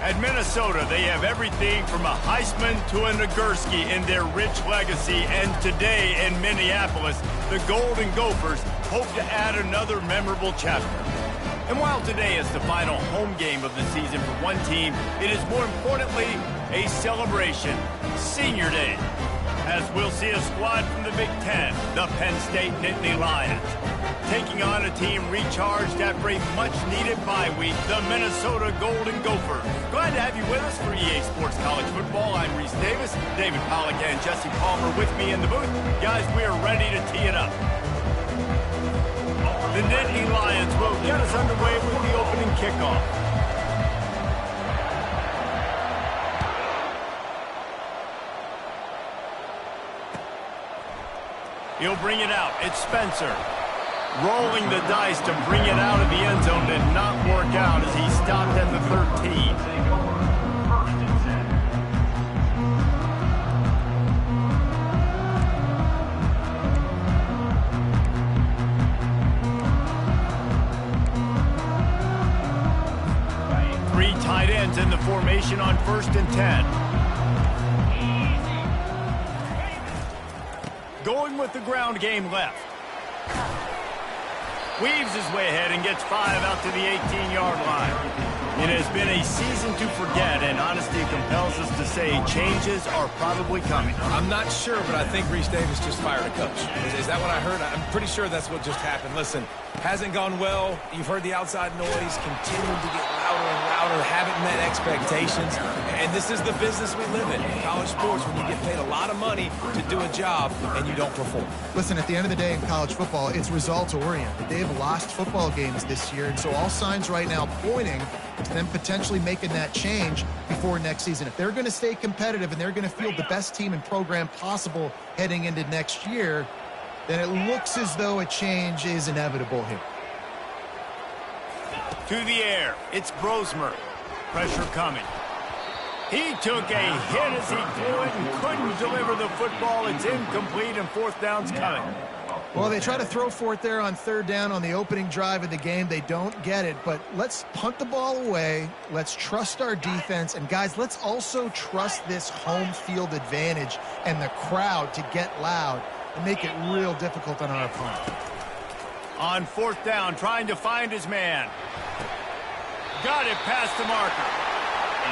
At Minnesota, they have everything from a Heisman to a Nagurski in their rich legacy. And today in Minneapolis, the Golden Gophers hope to add another memorable chapter. And while today is the final home game of the season for one team, it is more importantly a celebration, Senior Day, as we'll see a squad from the Big Ten, the Penn State Nittany Lions, taking on a team recharged after a much-needed bye week, the Minnesota Golden Gophers. Glad to have you with us for EA Sports College Football. I'm Reese Davis, David Pollack and Jesse Palmer with me in the booth. Guys, we are ready to tee it up. The Nittany Lions will get us underway with the opening kickoff. He'll bring it out. It's Spencer. Rolling the dice to bring it out of the end zone did not work out as he stopped at the 13. Three tight ends in the formation on 1st and 10. Going with the ground game left. Weaves his way ahead and gets 5 out to the 18-yard line. It has been a season to forget, and honesty compels us to say changes are probably coming. I'm not sure, but I think Reese Davis just fired a coach. Is that what I heard? I'm pretty sure that's what just happened. Listen, hasn't gone well. You've heard the outside noise, continuing to get louder and louder, haven't met expectations. And this is the business we live in college sports, when you get paid a lot of money to do a job and you don't perform. Listen, at the end of the day in college football, it's results-oriented. They have lost football games this year, and so all signs right now pointing to them potentially making that change before next season. If they're going to stay competitive and they're going to field the best team and program possible heading into next year, then it looks as though a change is inevitable here. To the air, it's Brosmer. Pressure coming. He took a hit as he threw it and couldn't deliver the football. It's incomplete and 4th down's coming. Well, they try to throw for it there on 3rd down on the opening drive of the game. They don't get it, but let's punt the ball away. Let's trust our defense. And, guys, let's also trust this home field advantage and the crowd to get loud and make it real difficult on our opponent. On 4th down, trying to find his man. Got it past the marker.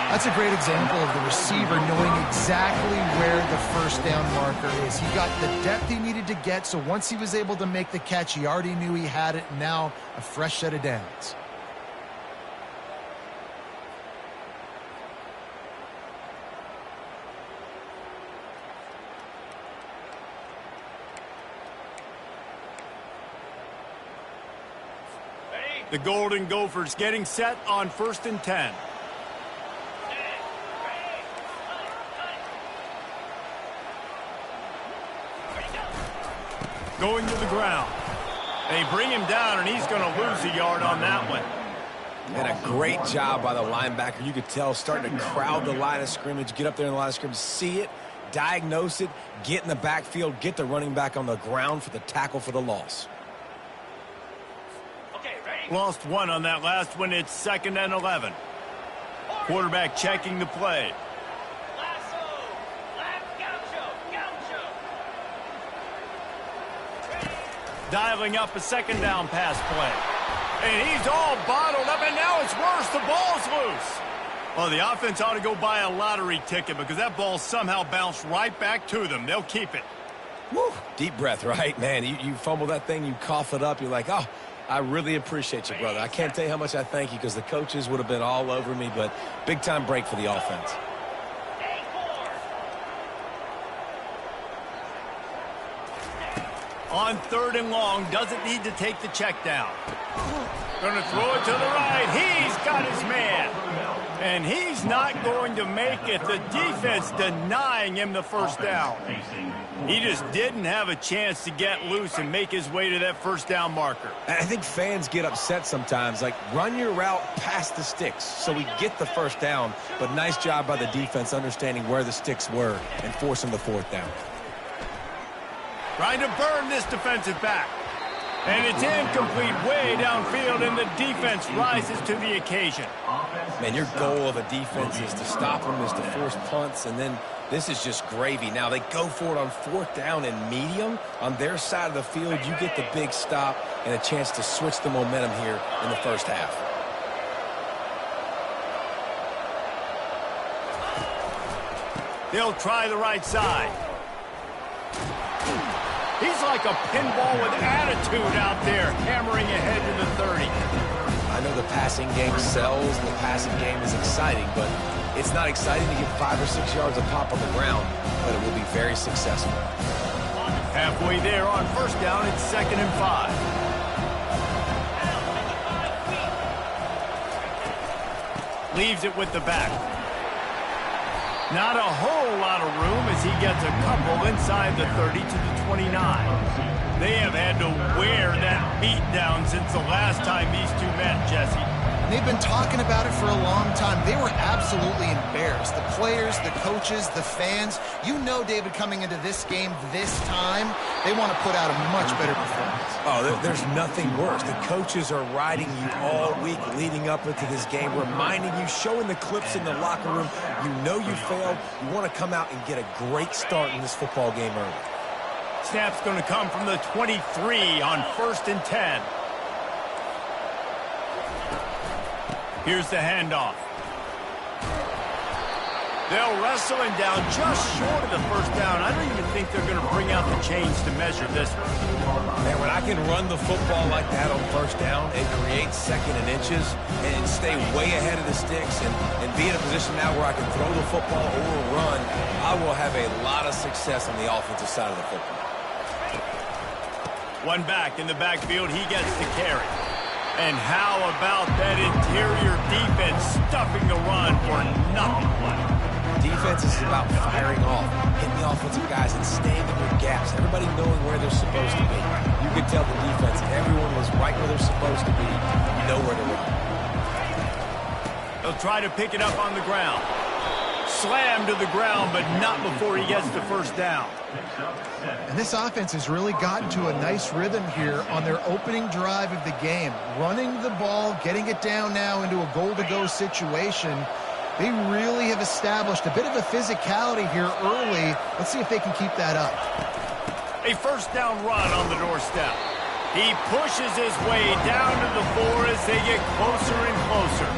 That's a great example of the receiver knowing exactly where the 1st down marker is. He got the depth he needed to get, so once he was able to make the catch, he already knew he had it, and now a fresh set of downs. The Golden Gophers getting set on 1st and 10. Going to the ground. They bring him down, and he's going to lose a yard on that one. And a great job by the linebacker. You could tell, starting to crowd the line of scrimmage, get up there in the line of scrimmage, see it, diagnose it, get in the backfield, get the running back on the ground for the tackle for the loss. Lost 1 on that last one. It's 2nd and 11. Quarterback checking the play. Dialing up a 2nd down pass play. And he's all bottled up, and now it's worse. The ball's loose. Well, the offense ought to go buy a lottery ticket because that ball somehow bounced right back to them. They'll keep it. Woo. Deep breath, right? Man, you fumble that thing, you cough it up, you're like, oh, I really appreciate you, brother. I can't tell you how much I thank you because the coaches would have been all over me, but big-time break for the offense. On 3rd and long, doesn't need to take the check down. Going to throw it to the right. He's got his man. And he's not going to make it. The defense denying him the 1st down. He just didn't have a chance to get loose and make his way to that 1st down marker. I think fans get upset sometimes. Like, run your route past the sticks so we get the 1st down. But nice job by the defense understanding where the sticks were and forcing the 4th down. Trying to burn this defensive back. And it's incomplete way downfield, and the defense rises to the occasion. Man, your goal of a defense is to stop them, is to force punts, and then this is just gravy. Now, they go for it on 4th down and medium. On their side of the field, you get the big stop and a chance to switch the momentum here in the first half. They'll try the right side. He's like a pinball with attitude out there, hammering ahead to the 30. I know the passing game sells and the passing game is exciting, but it's not exciting to get 5 or 6 yards of pop on the ground, but it will be very successful. Halfway there on 1st down, it's 2nd and 5. Leaves it with the back. Not a whole lot of room as he gets a couple inside the 30 to the 29. They have had to wear that beat down since the last time these two met, Jesse. They've been talking about it for a long time. They were absolutely embarrassed. The players, the coaches, the fans. You know, David, coming into this game this time, they want to put out a much better performance. Oh, there's nothing worse. The coaches are riding you all week leading up into this game, reminding you, showing the clips in the locker room. You know you failed. You want to come out and get a great start in this football game early. Snap's going to come from the 23 on 1st and 10. Here's the handoff. They'll wrestle him down just short of the 1st down. I don't even think they're going to bring out the chains to measure this one. Man, when I can run the football like that on 1st down and create 2nd and inches and stay way ahead of the sticks and be in a position now where I can throw the football or run, I will have a lot of success on the offensive side of the football. One back in the backfield, he gets the carry. And how about that interior defense stuffing the run for nothing? Defense is about firing off, hitting the offensive guys and staying in their gaps, everybody knowing where they're supposed to be. You could tell the defense, everyone was right where they're supposed to be, know where to run. They'll try to pick it up on the ground. Slam to the ground, but not before he gets the 1st down. And this offense has really gotten to a nice rhythm here on their opening drive of the game. Running the ball, getting it down now into a goal-to-go situation. They really have established a bit of a physicality here early. Let's see if they can keep that up. A 1st down run on the doorstep. He pushes his way down to the 4 as they get closer and closer.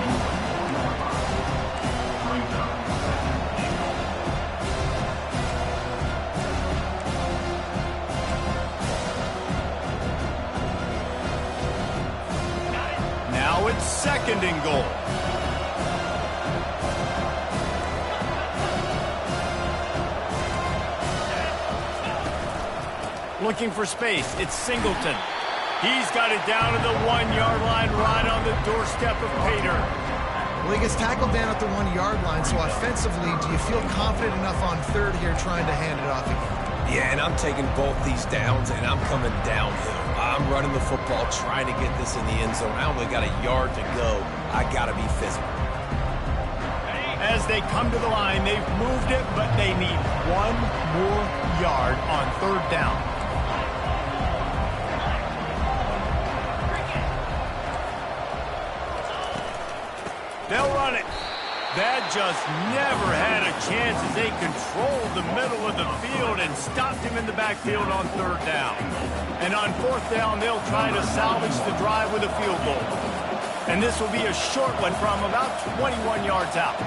Now it's 2nd and goal. Looking for space, it's Singleton. He's got it down to the 1-yard line right on the doorstep of Pater. Well, he gets tackled down at the 1-yard line, so offensively, do you feel confident enough on 3rd here trying to hand it off again? Yeah, and I'm taking both these downs, and I'm coming downhill. I'm running the football, trying to get this in the end zone. I only got a yard to go. I got to be physical. As they come to the line, they've moved it, but they need 1 more yard on 3rd down. They'll run it. That just never had a chance as they controlled the middle of the field and stopped him in the backfield on 3rd down. And on 4th down, they'll try to salvage the drive with a field goal. And this will be a short one from about 21 yards out.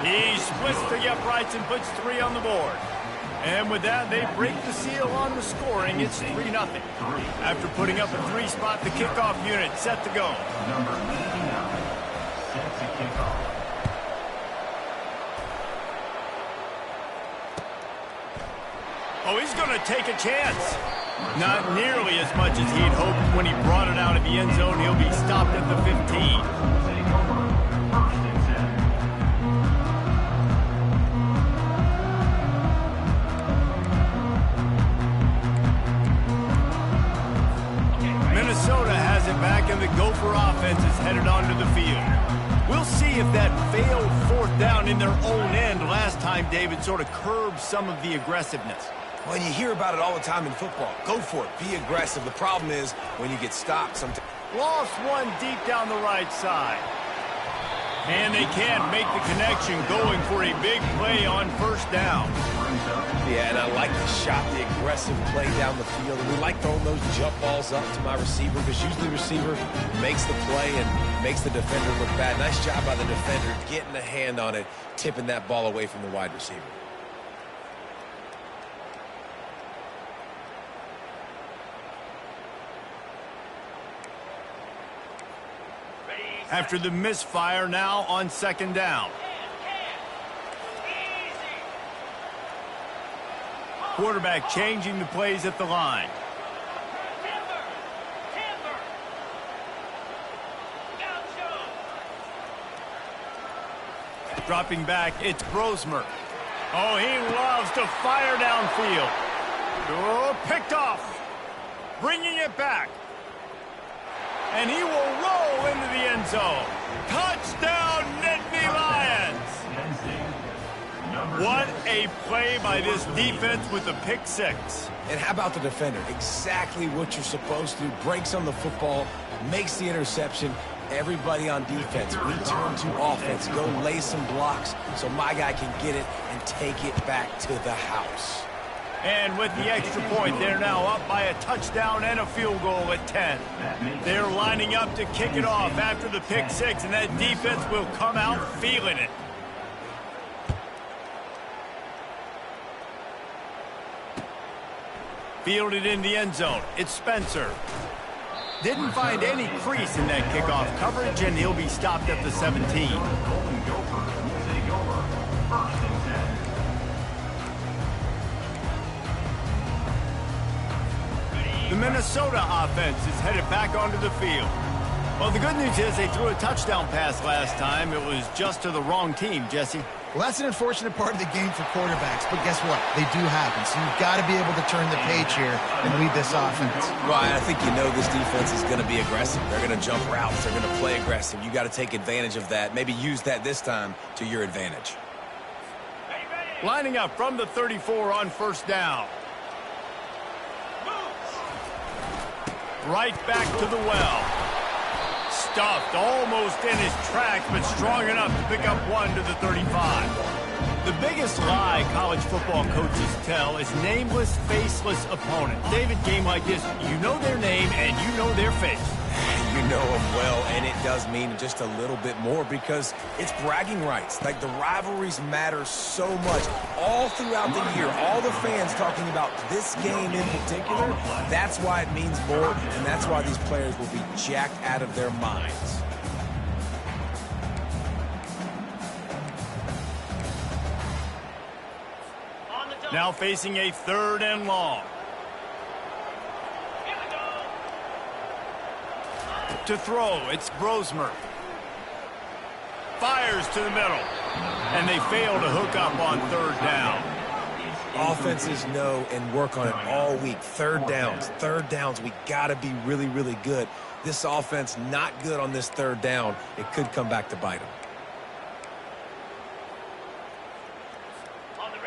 He splits the uprights and puts 3 on the board. And with that, they break the seal on the scoring. It's 3-0. After putting up a 3-spot, the kickoff unit set to go. Number 89 set to kick off. Oh, he's going to take a chance. Not nearly as much as he'd hoped when he brought it out of the end zone. He'll be stopped at the 15. Minnesota has it back, and the Gopher offense is headed onto the field. We'll see if that failed 4th down in their own end last time, David, sort of curbed some of the aggressiveness. Well, you hear about it all the time in football. Go for it. Be aggressive. The problem is when you get stopped sometimes. Lost one deep down the right side. And they can't make the connection, going for a big play on first down. Yeah, and I like the shot, the aggressive play down the field. And we like throwing those jump balls up to my receiver because usually the receiver makes the play and makes the defender look bad. Nice job by the defender getting a hand on it, tipping that ball away from the wide receiver. After the misfire, now on second down. Quarterback changing the plays at the line. Dropping back, it's Brosmer. Oh, he loves to fire downfield. Oh, picked off. Bringing it back. And he will roll into the end zone. Touchdown, Nittany Lions! What a play by this defense with a pick six. And how about the defender? Exactly what you're supposed to do. Breaks on the football, makes the interception. Everybody on defense, we turn to offense. Go lay some blocks so my guy can get it and take it back to the house. And with the extra point, they're now up by a touchdown and a field goal at 10. They're lining up to kick it off after the pick six, and that defense will come out feeling it. Fielded in the end zone. It's Spencer. Didn't find any crease in that kickoff coverage, and he'll be stopped at the 17. The Minnesota offense is headed back onto the field. Well, the good news is they threw a touchdown pass last time. It was just to the wrong team, Jesse. Well, that's an unfortunate part of the game for quarterbacks, but guess what? They do happen, so you've got to be able to turn the page here and lead this offense. Ryan, I think you know this defense is going to be aggressive. They're going to jump routes. They're going to play aggressive. You got to take advantage of that. Maybe use that this time to your advantage. Lining up from the 34 on first down. Right back to the well. Stuffed almost in his tracks, but strong enough to pick up one to the 35. The biggest lie college football coaches tell is nameless, faceless opponent. David, game like this, you know their name and you know their face. You know them well, and it does mean just a little bit more because it's bragging rights. Like, the rivalries matter so much all throughout the year. All the fans talking about this game in particular, that's why it means more, and that's why these players will be jacked out of their minds. Now facing a third and long. To throw, it's Brosmer. Fires to the middle. And they fail to hook up on third down. Offenses know and work on it all week. Third downs. We got to be really, really good. This offense not good on this third down. It could come back to bite them.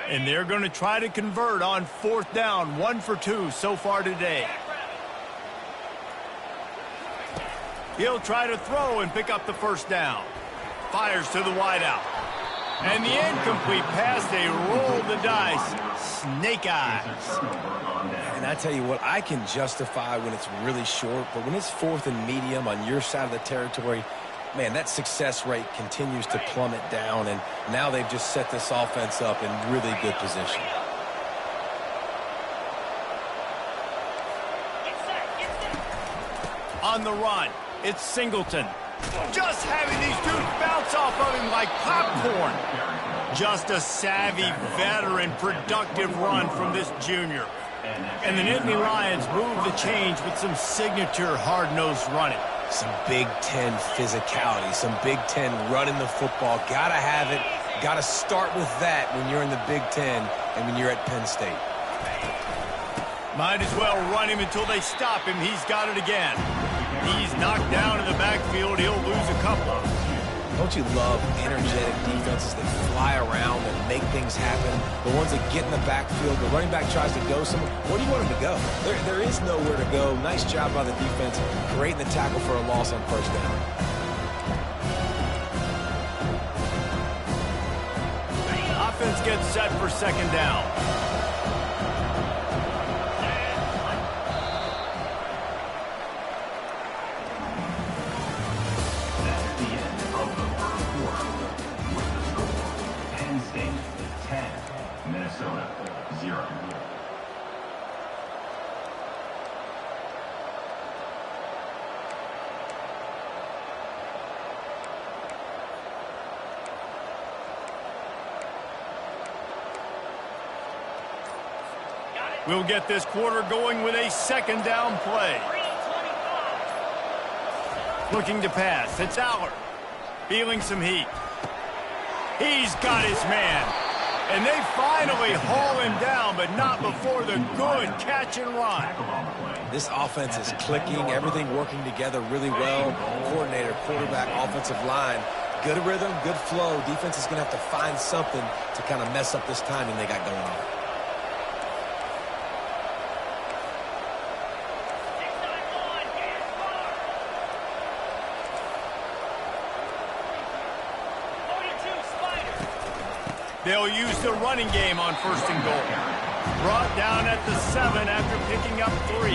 And they're going to try to convert on fourth down. 1 for 2 so far today. He'll try to throw and pick up the first down. Fires to the wideout. And the incomplete pass, they roll the dice. Snake eyes. And I tell you what, I can justify when it's really short, but when it's fourth and medium on your side of the territory, man, that success rate continues to plummet down, and now they've just set this offense up in really good position. On the run, it's Singleton. Just having these dudes bounce off of him like popcorn. Just a savvy, veteran, productive run from this junior. And the Nittany Lions move the change with some signature hard-nosed running. Some Big Ten physicality, some Big Ten running the football. Gotta have it. Gotta start with that when you're in the Big Ten and when you're at Penn State. Might as well run him until they stop him. He's got it again. He's knocked down in the backfield. He'll lose a couple. Don't you love energetic defenses that fly around and make things happen? The ones that get in the backfield, the running back tries to go somewhere. Where do you want him to go? There is nowhere to go. Nice job by the defense, creating the tackle for a loss on first down. Offense gets set for second down. That's the end of the first quarter. With the score, Penn State 10, Minnesota 0. We'll get this quarter going with a second down play. Looking to pass. It's Aller. Feeling some heat. He's got his man. And they finally haul him down, but not before the good catch and run. This offense is clicking. Everything working together really well. Coordinator, quarterback, offensive line. Good rhythm, good flow. Defense is going to have to find something to kind of mess up this timing they got going on. They'll use the running game on first and goal. Brought down at the 7 after picking up 3.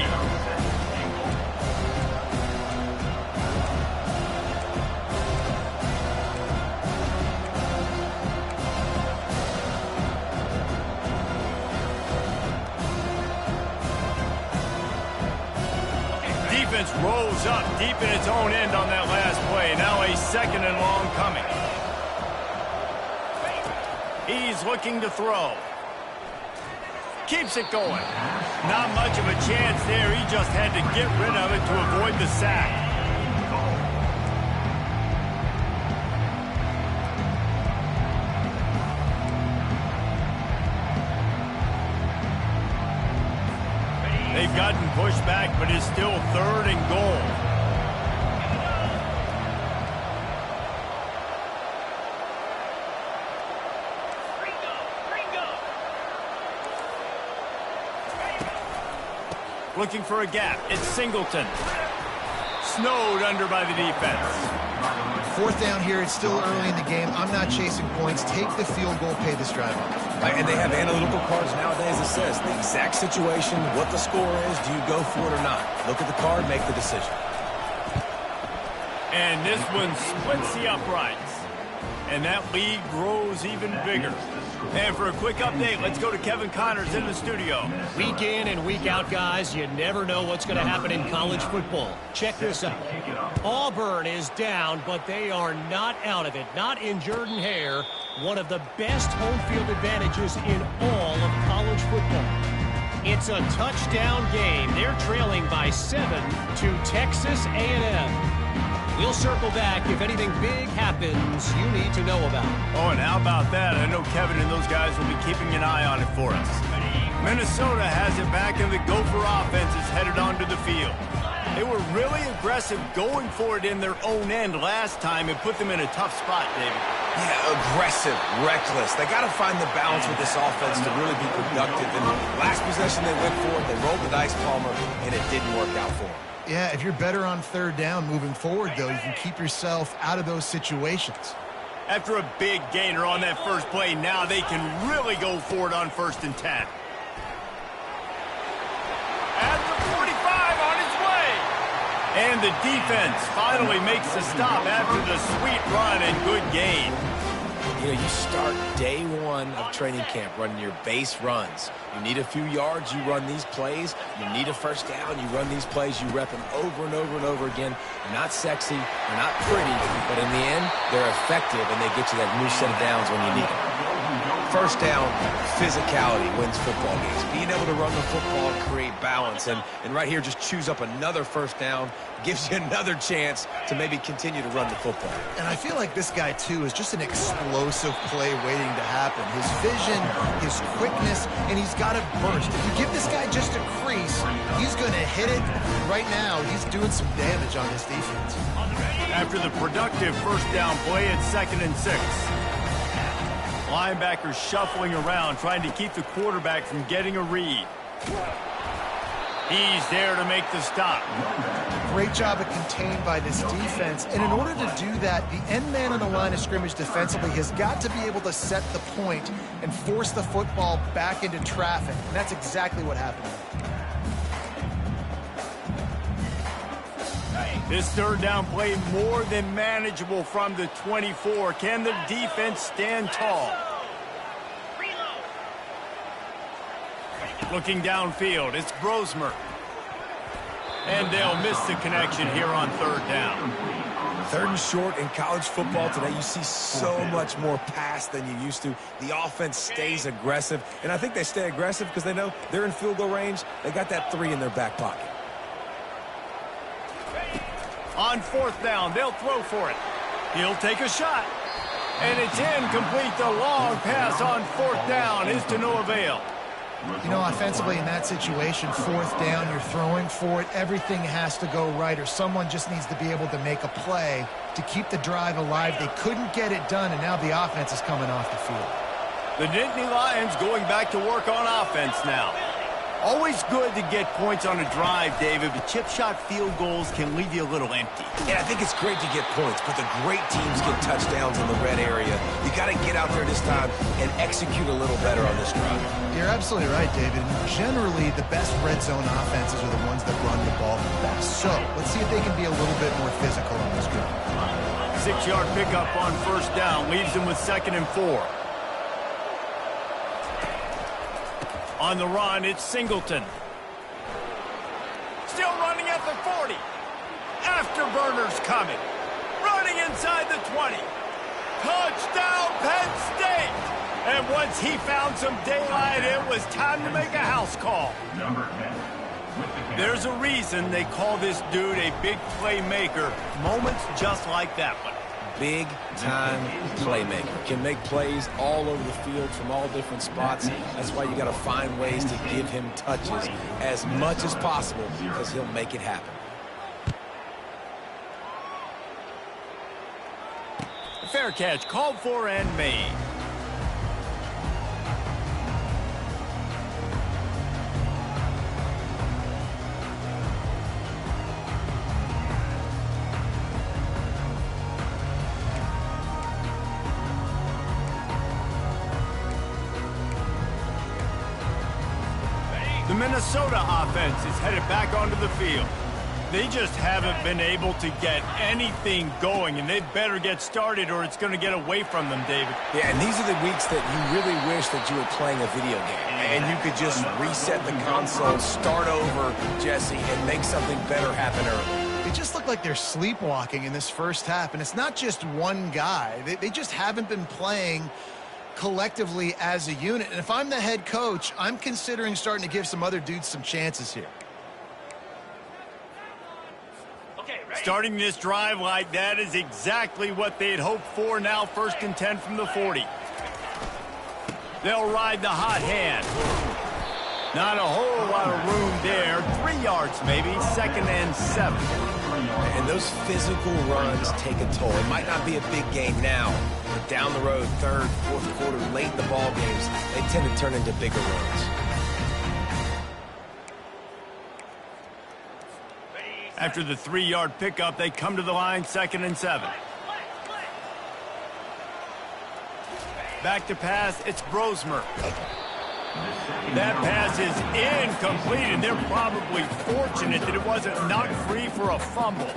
Defense rose up deep in its own end on that last play. Now a second and long coming. He's looking to throw. Keeps it going. Not much of a chance there. He just had to get rid of it to avoid the sack. They've gotten pushed back, but it's still third and goal. Looking for a gap. It's Singleton. Snowed under by the defense. Fourth down here. It's still early in the game. I'm not chasing points. Take the field goal. Pay this drive off. And they have analytical cards nowadays that says the exact situation, what the score is, do you go for it or not? Look at the card, make the decision. And this one splits the uprights. And that lead grows even bigger. And for a quick update, let's go to Kevin Connors in the studio. Week in and week out, guys, you never know what's going to happen in college football. Check this out. Auburn is down, but they are not out of it. Not in Jordan-Hare, one of the best home field advantages in all of college football. It's a touchdown game. They're trailing by 7 to Texas A&M. We'll circle back if anything big happens you need to know about. Oh, and how about that? I know Kevin and those guys will be keeping an eye on it for us. Minnesota has it back, and the Gopher offense is headed onto the field. They were really aggressive going for it in their own end last time and put them in a tough spot, David. Yeah, aggressive, reckless. They got to find the balance with this offense to really be productive. And last possession they went for it, they rolled the dice, Palmer, and it didn't work out for them. Yeah, if you're better on third down moving forward, though, you can keep yourself out of those situations. After a big gainer on that first play, now they can really go for it on 1st and 10. At the 45 on its way. And the defense finally makes the stop after the sweet run and good gain. You know, you start day one of training camp running your base runs. You need a few yards, you run these plays. You need a first down, you run these plays. You rep them over and over and over again. They're not sexy, they're not pretty, but in the end, they're effective, and they get you that new set of downs when you need them. First down, physicality wins football games. Being able to run the football, create balance, and right here just choose up another first down, gives you another chance to maybe continue to run the football. And I feel like this guy, too, is just an explosive play waiting to happen. His vision, his quickness, and he's got a burst. If you give this guy just a crease, he's going to hit it. Right now, he's doing some damage on this defense. After the productive first down play at 2nd and 6. Linebackers shuffling around, trying to keep the quarterback from getting a read. He's there to make the stop. Great job of contained by this defense. And in order to do that, the end man on the line of scrimmage defensively has got to be able to set the point and force the football back into traffic. And that's exactly what happened. This third down play more than manageable from the 24. Can the defense stand tall? Looking downfield, it's Brosmer. And they'll miss the connection here on third down. Third and short in college football today, you see so much more pass than you used to. The offense stays aggressive, and I think they stay aggressive because they know they're in field goal range. They got that 3 in their back pocket. On fourth down, they'll throw for it. He'll take a shot. And it's incomplete. The long pass on fourth down is to no avail. You know, offensively in that situation, fourth down, you're throwing for it. Everything has to go right, or someone just needs to be able to make a play to keep the drive alive. They couldn't get it done, and now the offense is coming off the field. The Nittany Lions going back to work on offense now. Always good to get points on a drive, David, but chip shot field goals can leave you a little empty. Yeah, I think it's great to get points, but the great teams get touchdowns in the red area. You got to get out there this time and execute a little better on this drive. You're absolutely right, David. Generally, the best red zone offenses are the ones that run the ball the best. So, let's see if they can be a little bit more physical on this drive. 6-yard pickup on first down leaves them with 2nd and 4. On the run, it's Singleton. Still running at the 40. Afterburners coming. Running inside the 20. Touchdown, Penn State! And once he found some daylight, it was time to make a house call. Number 10. There's a reason they call this dude a big playmaker. Moments just like that one. Big-time playmaker. Can make plays all over the field from all different spots. That's why you got to find ways to give him touches as much as possible because he'll make it happen. Fair catch called for and made. The Minnesota offense is headed back onto the field. They just haven't been able to get anything going, and they better get started or it's going to get away from them, David. Yeah, and these are the weeks that you really wish that you were playing a video game and you could just reset the console, start over, Jesse, and make something better happen early. They just look like they're sleepwalking in this first half, and it's not just one guy. They just haven't been playing collectively as a unit. And if I'm the head coach, I'm considering starting to give some other dudes some chances here. Starting this drive like that is exactly what they'd hoped for. Now 1st and 10 from the 40. They'll ride the hot hand. Not a whole lot of room there. 3 yards maybe. 2nd and 7. And those physical runs take a toll. It might not be a big game now, but down the road, 3rd, 4th quarter, late in the ball games, they tend to turn into bigger runs. After the 3-yard pickup, they come to the line, 2nd and 7. Back to pass, it's Brosmer. That pass is incomplete, and they're probably fortunate that it wasn't knocked free for a fumble.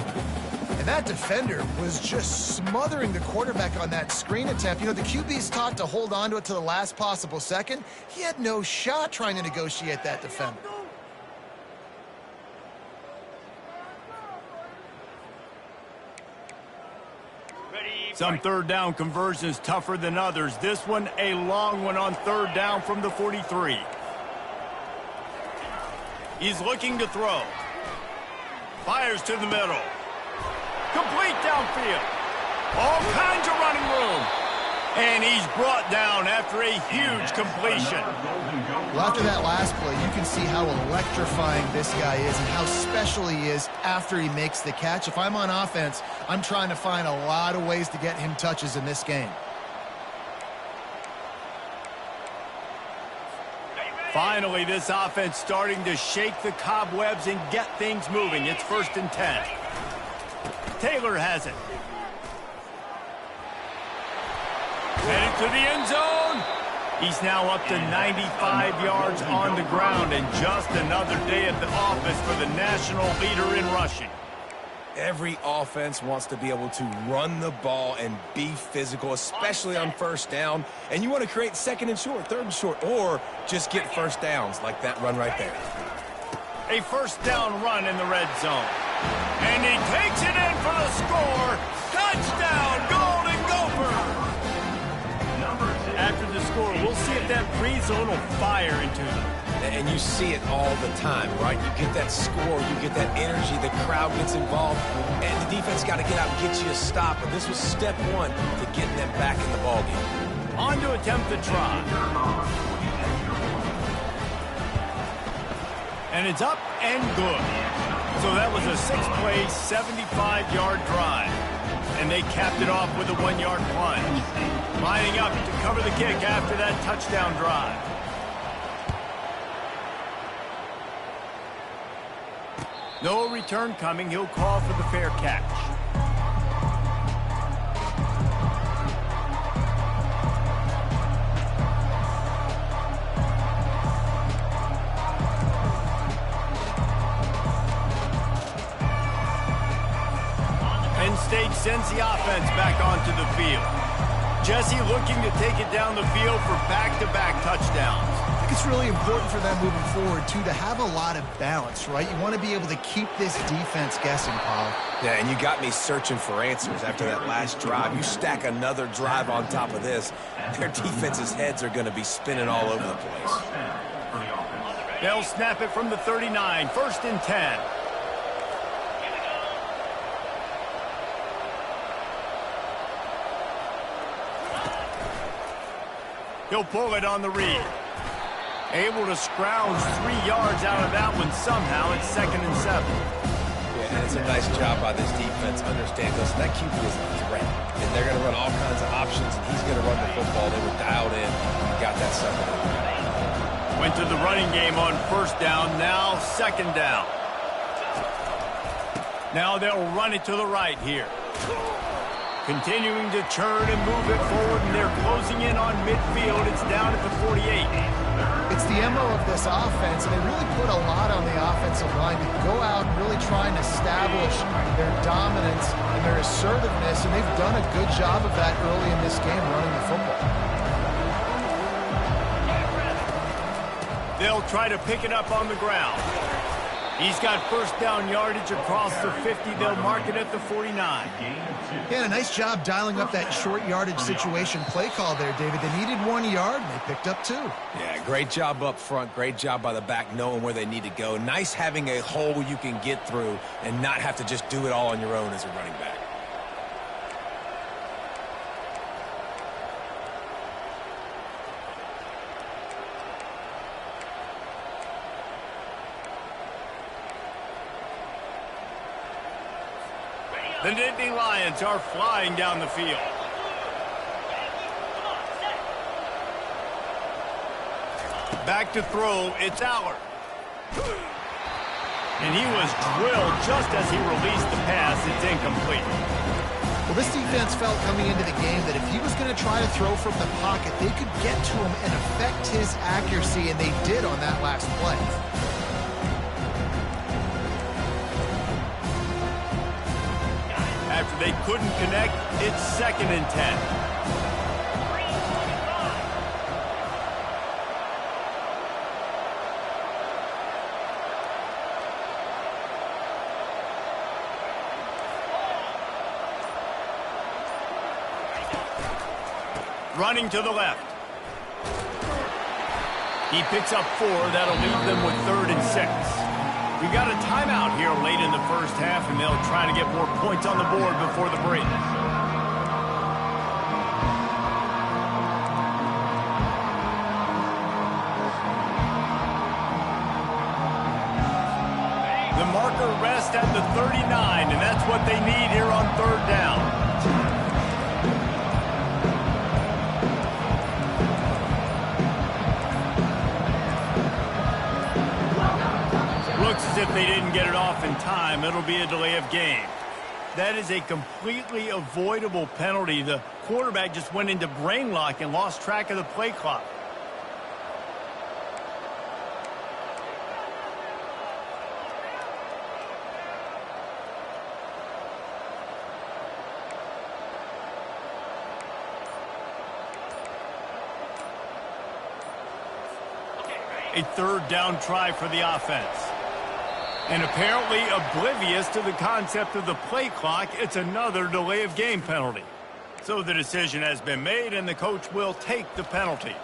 And that defender was just smothering the quarterback on that screen attempt. You know, the QB's taught to hold on to it to the last possible second. He had no shot trying to negotiate that defender. Ready Some third down conversions tougher than others. This one a long one on third down from the 43. He's looking to throw. Fires to the middle. Complete downfield. All kinds of running room. And he's brought down after a huge completion. Well, after that last play, you can see how electrifying this guy is and how special he is after he makes the catch. If I'm on offense, I'm trying to find a lot of ways to get him touches in this game. Finally, this offense starting to shake the cobwebs and get things moving. It's 1st and 10. Taylor has it. Headed to the end zone. He's now up to 95 yards on the ground, and just another day at the office for the national leader in rushing. Every offense wants to be able to run the ball and be physical, especially on first down. And you want to create 2nd and short, 3rd and short, or just get first downs like that run right there. A first down run in the red zone. And he takes it in for the score. Touchdown, Golden Gopher! After the score, we'll see if that free zone will fire into them. And you see it all the time, right? You get that score, you get that energy, the crowd gets involved, and the defense got to get out and get you a stop. But this was step one to getting them back in the ballgame. On to attempt the try. And it's up and good. So that was a 6-play, 75-yard drive. And they capped it off with a 1-yard plunge. Lining up to cover the kick after that touchdown drive. No return coming. He'll call for the fair catch. Penn State sends the offense back onto the field. Jesse looking to take it down the field for back-to-back touchdowns. I think it's really important for them moving forward, too, to have a lot of balance, right? You want to be able to keep this defense guessing, Paul. Yeah, and you got me searching for answers after that last drive. You stack another drive on top of this, their defense's heads are going to be spinning all over the place. They'll snap it from the 39, 1st and 10. He'll pull it on the read. Able to scrounge 3 yards out of that one somehow. It's 2nd and 7. Yeah, and it's a nice job by this defense. Understand, listen, that QB is a threat. And they're going to run all kinds of options, and he's going to run the football. They were dialed in and got that second. Went to the running game on 1st down. Now 2nd down. Now they'll run it to the right here. Continuing to churn and move it forward, and they're closing in on midfield. It's down at the 48. It's the MO of this offense, and they really put a lot on the offensive line to go out and really try and establish their dominance and their assertiveness, and they've done a good job of that early in this game running the football. They'll try to pick it up on the ground. He's got 1st down yardage across the 50. They'll mark it at the 49. Yeah, a nice job dialing up that short yardage situation play call there, David. They needed 1 yard, and they picked up 2. Yeah, great job up front. Great job by the back knowing where they need to go. Nice having a hole you can get through and not have to just do it all on your own as a running back. The Nittany Lions are flying down the field. Back to throw, it's Aller. And he was drilled just as he released the pass. It's incomplete. Well, this defense felt coming into the game that if he was going to try to throw from the pocket, they could get to him and affect his accuracy, and they did on that last play. After they couldn't connect, it's 2nd and 10. running to the left. He picks up 4. That'll leave them with 3rd and 6. We got a timeout here late in the first half, and they'll try to get more points on the board before the break. The marker rests at the 39, and that's what they need here on 3rd down. Looks as if they didn't get it off in time. It'll be a delay of game. That is a completely avoidable penalty. The quarterback just went into brain lock and lost track of the play clock. A 3rd down try for the offense. And apparently oblivious to the concept of the play clock, it's another delay of game penalty. So the decision has been made, and the coach will take the penalty.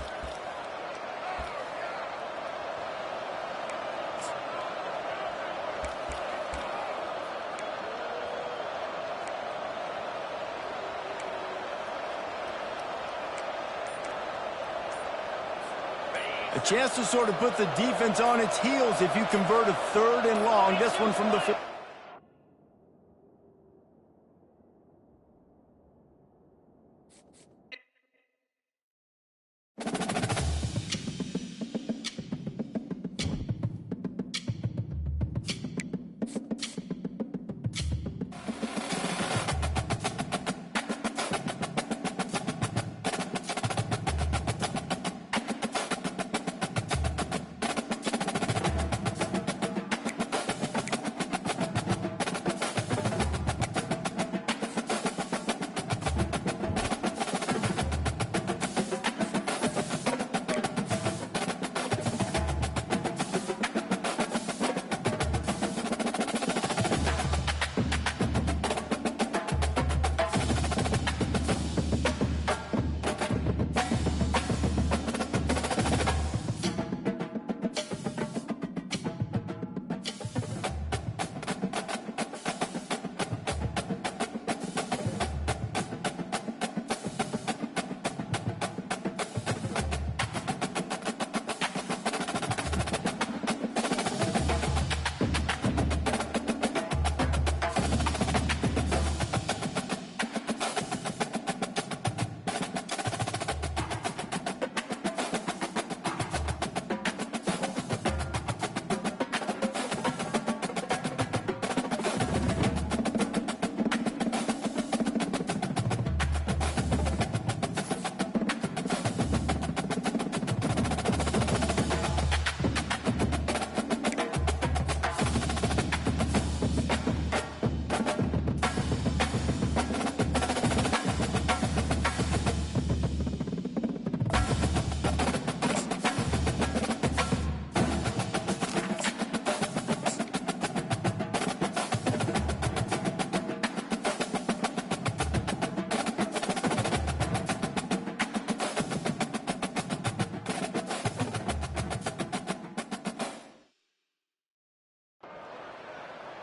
A chance to sort of put the defense on its heels if you convert a 3rd and long. This one from the...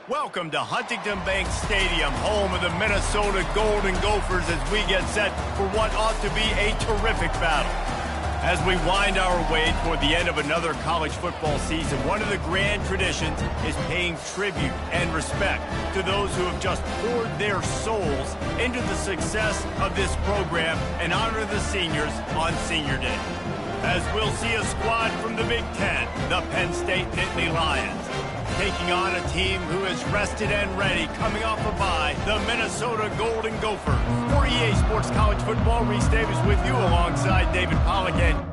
Welcome to Huntington Bank Stadium, home of the Minnesota Golden Gophers, as we get set for what ought to be a terrific battle. As we wind our way toward the end of another college football season, one of the grand traditions is paying tribute and respect to those who have just poured their souls into the success of this program and honor the seniors on Senior Day. As we'll see a squad from the Big Ten, the Penn State Nittany Lions, taking on a team who is rested and ready, coming off a bye, the Minnesota Golden Gophers. For EA Sports College Football, Reese Davis with you alongside David Pollack.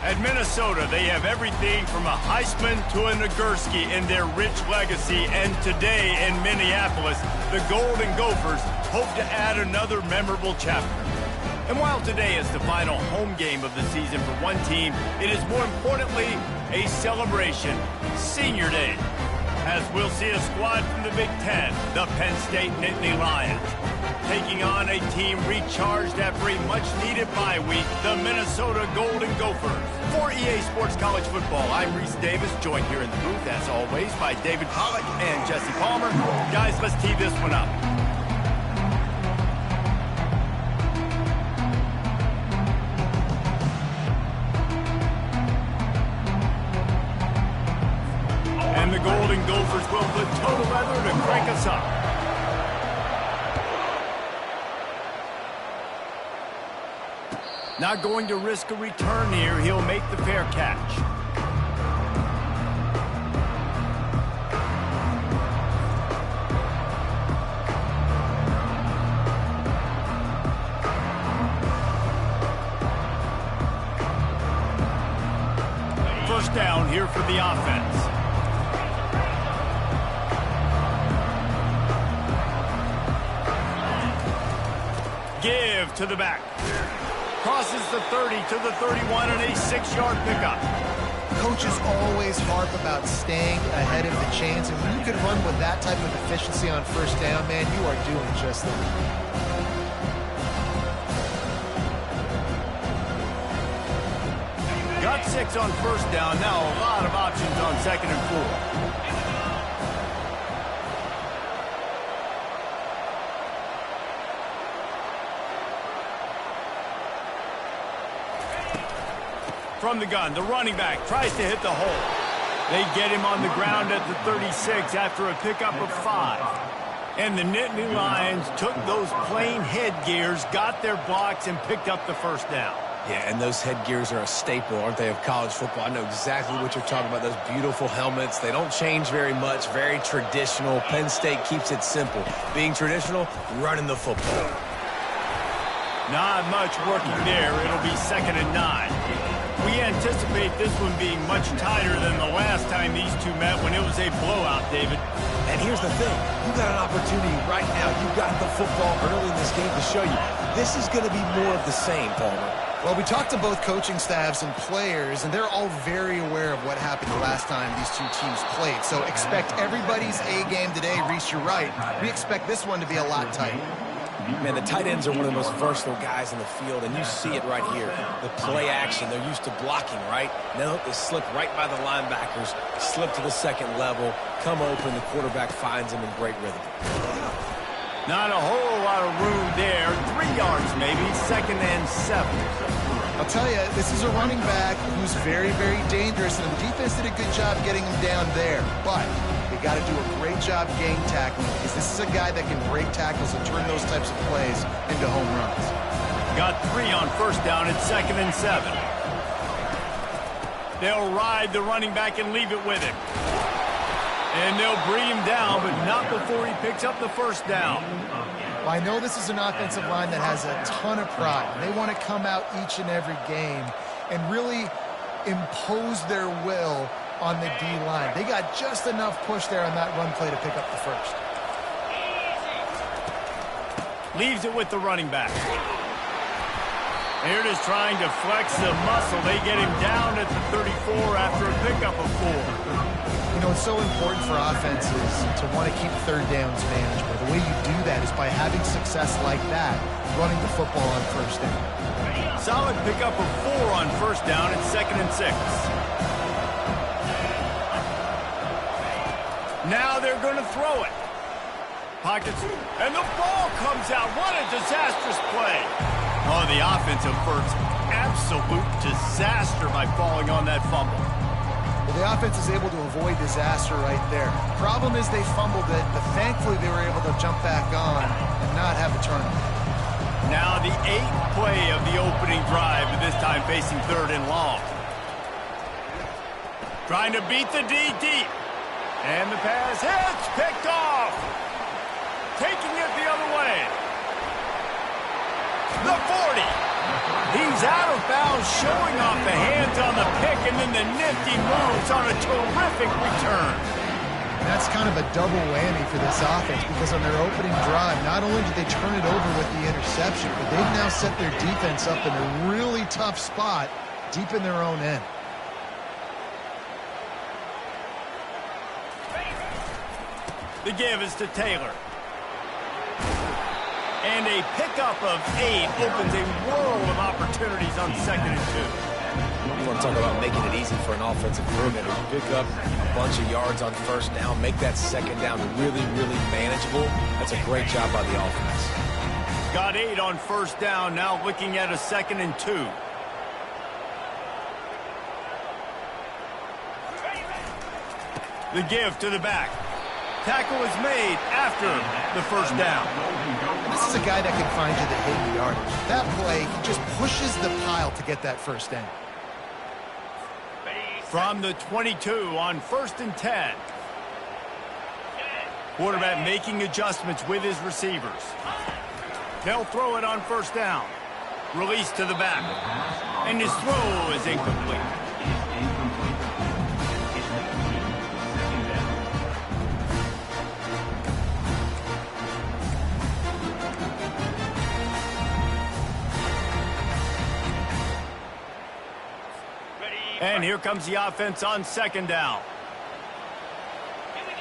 At Minnesota, they have everything from a Heisman to a Nagurski in their rich legacy. And today in Minneapolis, the Golden Gophers hope to add another memorable chapter. And while today is the final home game of the season for one team, it is more importantly a celebration, Senior Day, as we'll see a squad from the Big Ten, the Penn State Nittany Lions, taking on a team recharged after a much-needed bye week, the Minnesota Golden Gophers. For EA Sports College Football, I'm Reese Davis, joined here in the booth, as always, by David Pollack and Jesse Palmer. Guys, let's tee this one up. And the Golden Gophers will put total leather to crank us up. Not going to risk a return here. He'll make the fair catch. First down here for the offense. Give to the back. Crosses the 30 to the 31 and a 6-yard pickup. Coaches always harp about staying ahead of the chains, and when you can run with that type of efficiency on first down, man, you are doing just that. Got 6 on first down. Now a lot of options on 2nd and 4. From the gun, the running back tries to hit the hole. They get him on the ground at the 36 after a pickup of 5. And the Nittany Lions took those plain headgears, got their blocks, and picked up the first down. Yeah, and those headgears are a staple, aren't they, of college football? I know exactly what you're talking about, those beautiful helmets. They don't change very much, very traditional. Penn State keeps it simple. Being traditional, running the football. Not much working there. It'll be 2nd and 9. We anticipate this one being much tighter than the last time these two met when it was a blowout, David. And here's the thing. You got an opportunity right now. You got the football early in this game to show you. This is going to be more of the same, Palmer. Well, we talked to both coaching staffs and players, and they're all very aware of what happened the last time these two teams played. So expect everybody's A game today. Reese, you're right. We expect this one to be a lot tighter. Man, the tight ends are one of the most versatile guys in the field, and you see it right here. The play action, they're used to blocking, right? Now they slip right by the linebackers, slip to the 2nd level, come open, the quarterback finds them in great rhythm. Not a whole lot of room there. 3 yards maybe, 2nd and 7. I'll tell you, this is a running back who's very, very dangerous, and the defense did a good job getting him down there. But they got to do a great job game tackling, because this is a guy that can break tackles and turn those types of plays into home runs. Got 3 on first down at 2nd and 7. They'll ride the running back and leave it with him. And they'll bring him down, but not before he picks up the first down. Well, I know this is an offensive line that has a ton of pride. They want to come out each and every game and really impose their will on the D-line. They got just enough push there on that run play to pick up the first. Leaves it with the running back. Here it is trying to flex the muscle. They get him down at the 34 after a pickup of 4. You know, it's so important for offenses to want to keep third downs manageable. The way you do that is by having success like that, running the football on first down. Solid pickup of 4 on first down at 2nd and 6. Now they're going to throw it. Pockets, and the ball comes out. What a disastrous play. Oh, the offensive first, absolute disaster by falling on that fumble. Well, the offense is able to avoid disaster right there. Problem is they fumbled it, but thankfully they were able to jump back on and not have a turnover. Now the 8th play of the opening drive, and this time facing 3rd and long. Trying to beat the D deep. And the pass hits, picked off. Taking it the other way. The 40. He's out of bounds, showing off the hands on the pick and then the nifty moves on a terrific return. That's kind of a double whammy for this offense because on their opening drive, not only did they turn it over with the interception, but they've now set their defense up in a really tough spot deep in their own end. The give is to Taylor. And a pickup of 8 opens a world of opportunities on 2nd and 2. You want to talk about making it easy for an offensive coordinator to pick up a bunch of yards on 1st down, make that 2nd down really, really manageable. That's a great job by the offense. Got 8 on 1st down, now looking at a 2nd and 2. The give to the back. Tackle is made after the 1st down. This is a guy that can find you the hidden yardage. That play, he just pushes the pile to get that 1st down. From the 22 on 1st and 10. Quarterback making adjustments with his receivers. They'll throw it on 1st down. Release to the back. And his throw is incomplete. And here comes the offense on 2nd down. Here we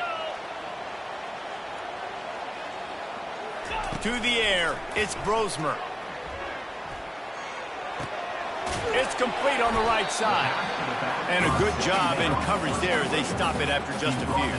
go. To the air, it's Brosmer. It's complete on the right side. And a good job in coverage there as they stop it after just a few.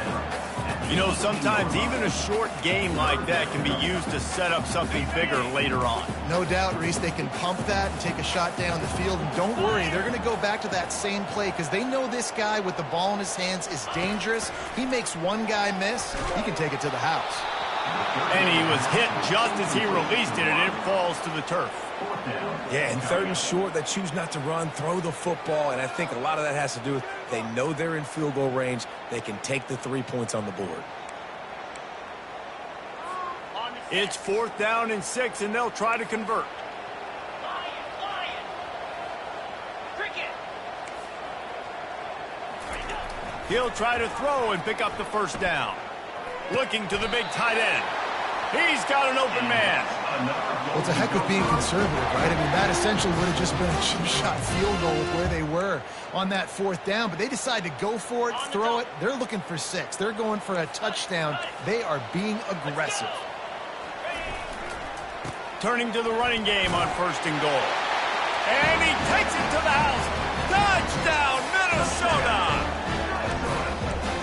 You know, sometimes even a short game like that can be used to set up something bigger later on. No doubt, Reese, they can pump that and take a shot down the field. And don't worry, they're going to go back to that same play because they know this guy with the ball in his hands is dangerous. He makes one guy miss, he can take it to the house. And he was hit just as he released it, and it falls to the turf. Yeah, and 3rd and short, they choose not to run, throw the football, and I think a lot of that has to do with they know they're in field goal range. They can take the 3 points on the board. It's 4th down and 6, and they'll try to convert. He'll try to throw and pick up the 1st down. Looking to the big tight end. He's got an open man. Well, it's a heck of being conservative, right? I mean, that essentially would have just been a chip-shot field goal with where they were on that 4th down, but they decided to go for it, throw it. They're looking for 6. They're going for a touchdown. They are being aggressive. Turning to the running game on 1st and goal. And he takes it to the house. Touchdown, Minnesota!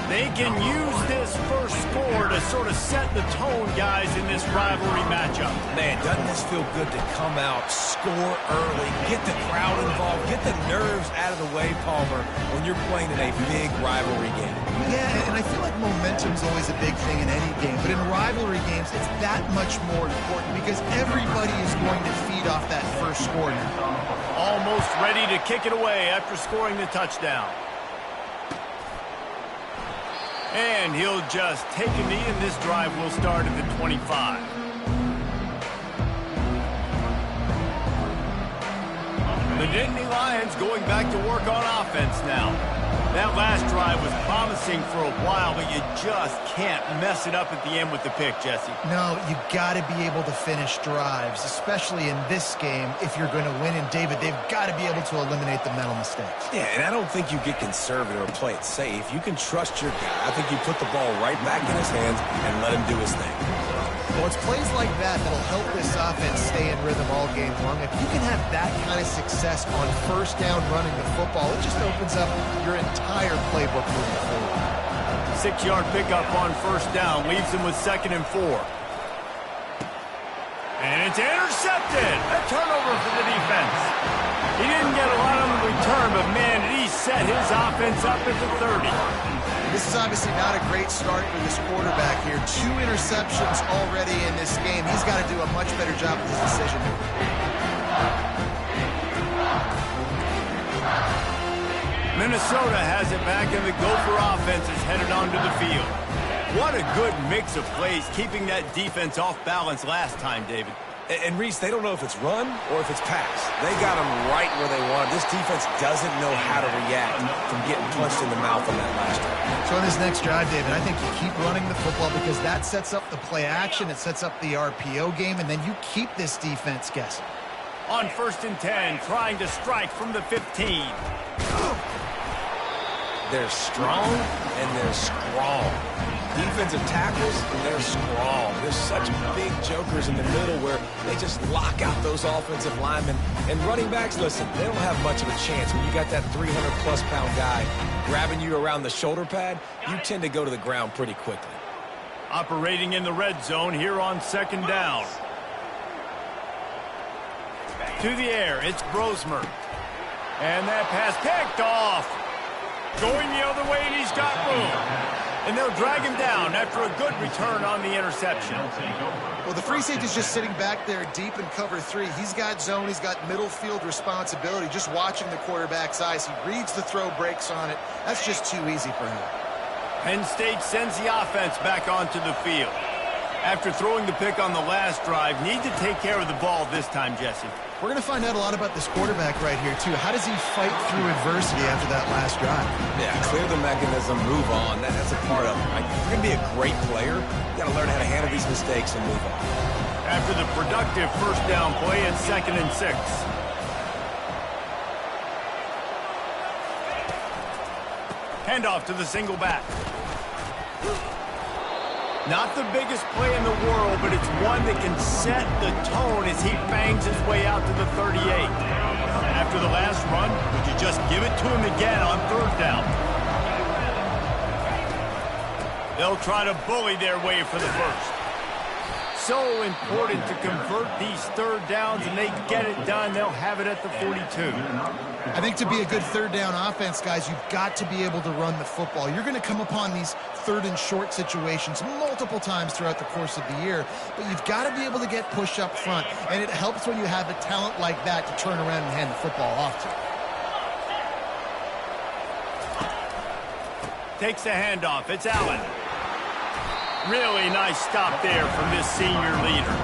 They can use this first score to sort of set the tone, guys, in this rivalry matchup. Man, doesn't this feel good to come out, score early, get the crowd involved, get the nerves out of the way, Palmer, when you're playing in a big rivalry game? Yeah, and I feel like momentum's always a big thing in any game, but in rivalry games, it's that much more important because everybody is going to feed off that first score now. Almost ready to kick it away after scoring the touchdown. And he'll just take a knee, and this drive will start at the 25. The Nittany Lions going back to work on offense now. That last drive was promising for a while, but you just can't mess it up at the end with the pick, Jesse. No, you got to be able to finish drives, especially in this game if you're going to win. And, David, they've got to be able to eliminate the mental mistakes. Yeah, and I don't think you get conservative or play it safe. You can trust your guy. I think you put the ball right back in his hands and let him do his thing. Well, it's plays like that that'll help this offense stay in rhythm all game long. If you can have that kind of success on 1st down running the football, it just opens up your entire playbook moving forward. 6-yard pickup on 1st down leaves him with 2nd and 4. And it's intercepted. A turnover for the defense. He didn't get a lot on the return, but, man, did he set his offense up at the 30. This is obviously not a great start for this quarterback here. 2 interceptions already in this game. He's got to do a much better job with his decision making. Minnesota has it back, and the Gopher offense is headed onto the field. What a good mix of plays, keeping that defense off balance last time, David. And Reese, they don't know if it's run or if it's pass. They got them right where they want. This defense doesn't know how to react from getting punched in the mouth on that last drive. So in this next drive, David, I think you keep running the football because that sets up the play action. It sets up the RPO game, and then you keep this defense guessing. On 1st and 10, trying to strike from the 15. They're strong and they're strong. Defensive tackles, and they're strong. There's such big jokers in the middle where they just lock out those offensive linemen. And running backs, listen, they don't have much of a chance. When you got that 300-plus pound guy grabbing you around the shoulder pad, you tend to go to the ground pretty quickly. Operating in the red zone here on 2nd down. To the air, it's Brosmer. And that pass picked off. Going the other way, and he's got room. And they'll drag him down after a good return on the interception. Well, the free safety's just sitting back there deep in cover 3. He's got zone. He's got middle field responsibility. Just watching the quarterback's eyes. He reads the throw, breaks on it. That's just too easy for him. Penn State sends the offense back onto the field. After throwing the pick on the last drive, need to take care of the ball this time, Jesse. We're going to find out a lot about this quarterback right here, too. How does he fight through adversity after that last drive? Yeah, clear the mechanism, move on. That's a part of it. Right? If you're going to be a great player, you got to learn how to handle these mistakes and move on. After the productive 1st down play, it's 2nd and 6. Handoff to the single back. Not the biggest play in the world, but it's one that can set the tone as he bangs his way out to the 38. After the last run, would you just give it to him again on 3rd down? They'll try to bully their way for the first. So important to convert these 3rd downs, and they get it done. They'll have it at the 42. I think to be a good 3rd down offense, guys, you've got to be able to run the football. You're going to come upon these 3rd and short situations multiple times throughout the course of the year, but you've got to be able to get push up front, and it helps when you have a talent like that to turn around and hand the football off to. Takes the handoff. It's Allen. Really nice stop there from this senior leader.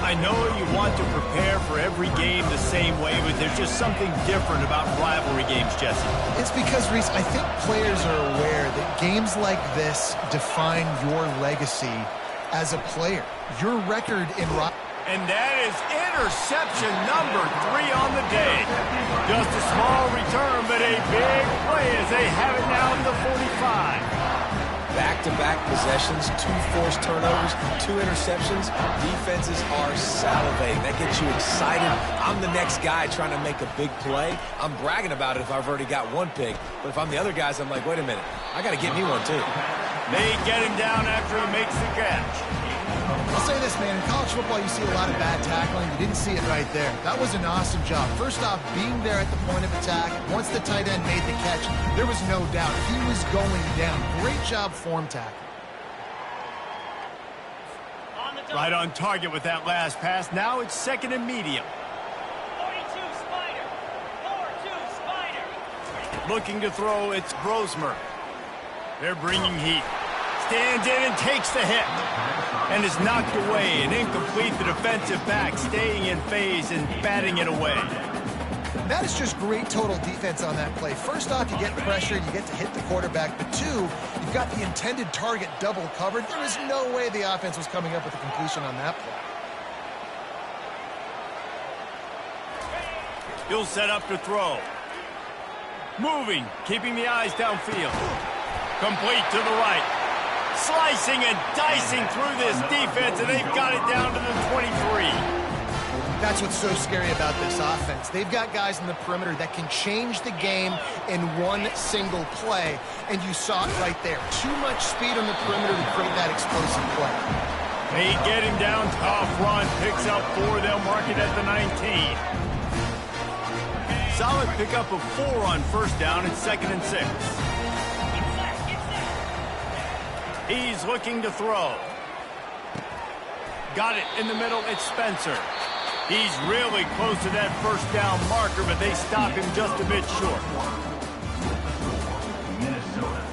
I know you want to prepare for every game the same way, but there's just something different about rivalry games, Jesse. It's because, Reese, I think players are aware that games like this define your legacy as a player. Your record in and that is interception number 3 on the day. Just a small return, but a big play as they have it now to the 45. Back-to-back possessions, 2 forced turnovers, 2 interceptions. Defenses are salivating. That gets you excited. I'm the next guy trying to make a big play. I'm bragging about it if I've already got 1 pick. But if I'm the other guys, I'm like, wait a minute. I got to get me one, too. They get him down after he makes the catch. I'll say this, man. In college football, you see a lot of bad tackling. You didn't see it right there. That was an awesome job. First off, being there at the point of attack. Once the tight end made the catch, there was no doubt he was going down. Great job form tackle. Right on target with that last pass. Now it's 2nd and medium. 42 Spider. 4-2 Spider. Looking to throw, it's Brosmer. They're bringing heat. Stands in and takes the hit. And is knocked away and incomplete. The defensive back staying in phase and batting it away. That is just great total defense on that play. First off, you get pressure, you get to hit the quarterback. But 2, you've got the intended target double covered. There is no way the offense was coming up with a completion on that play. He'll set up to throw. Moving, keeping the eyes downfield. Complete to the right. Slicing and dicing through this defense, and they've got it down to the 23. That's what's so scary about this offense. They've got guys in the perimeter that can change the game in 1 single play, and you saw it right there. Too much speed on the perimeter to create that explosive play. They get him down, tough run, picks up 4, they'll mark it at the 19. Solid pickup of 4 on 1st down, it's 2nd and 6. He's looking to throw. Got it in the middle, it's Spencer. He's really close to that 1st down marker, but they stop him just a bit short. Minnesota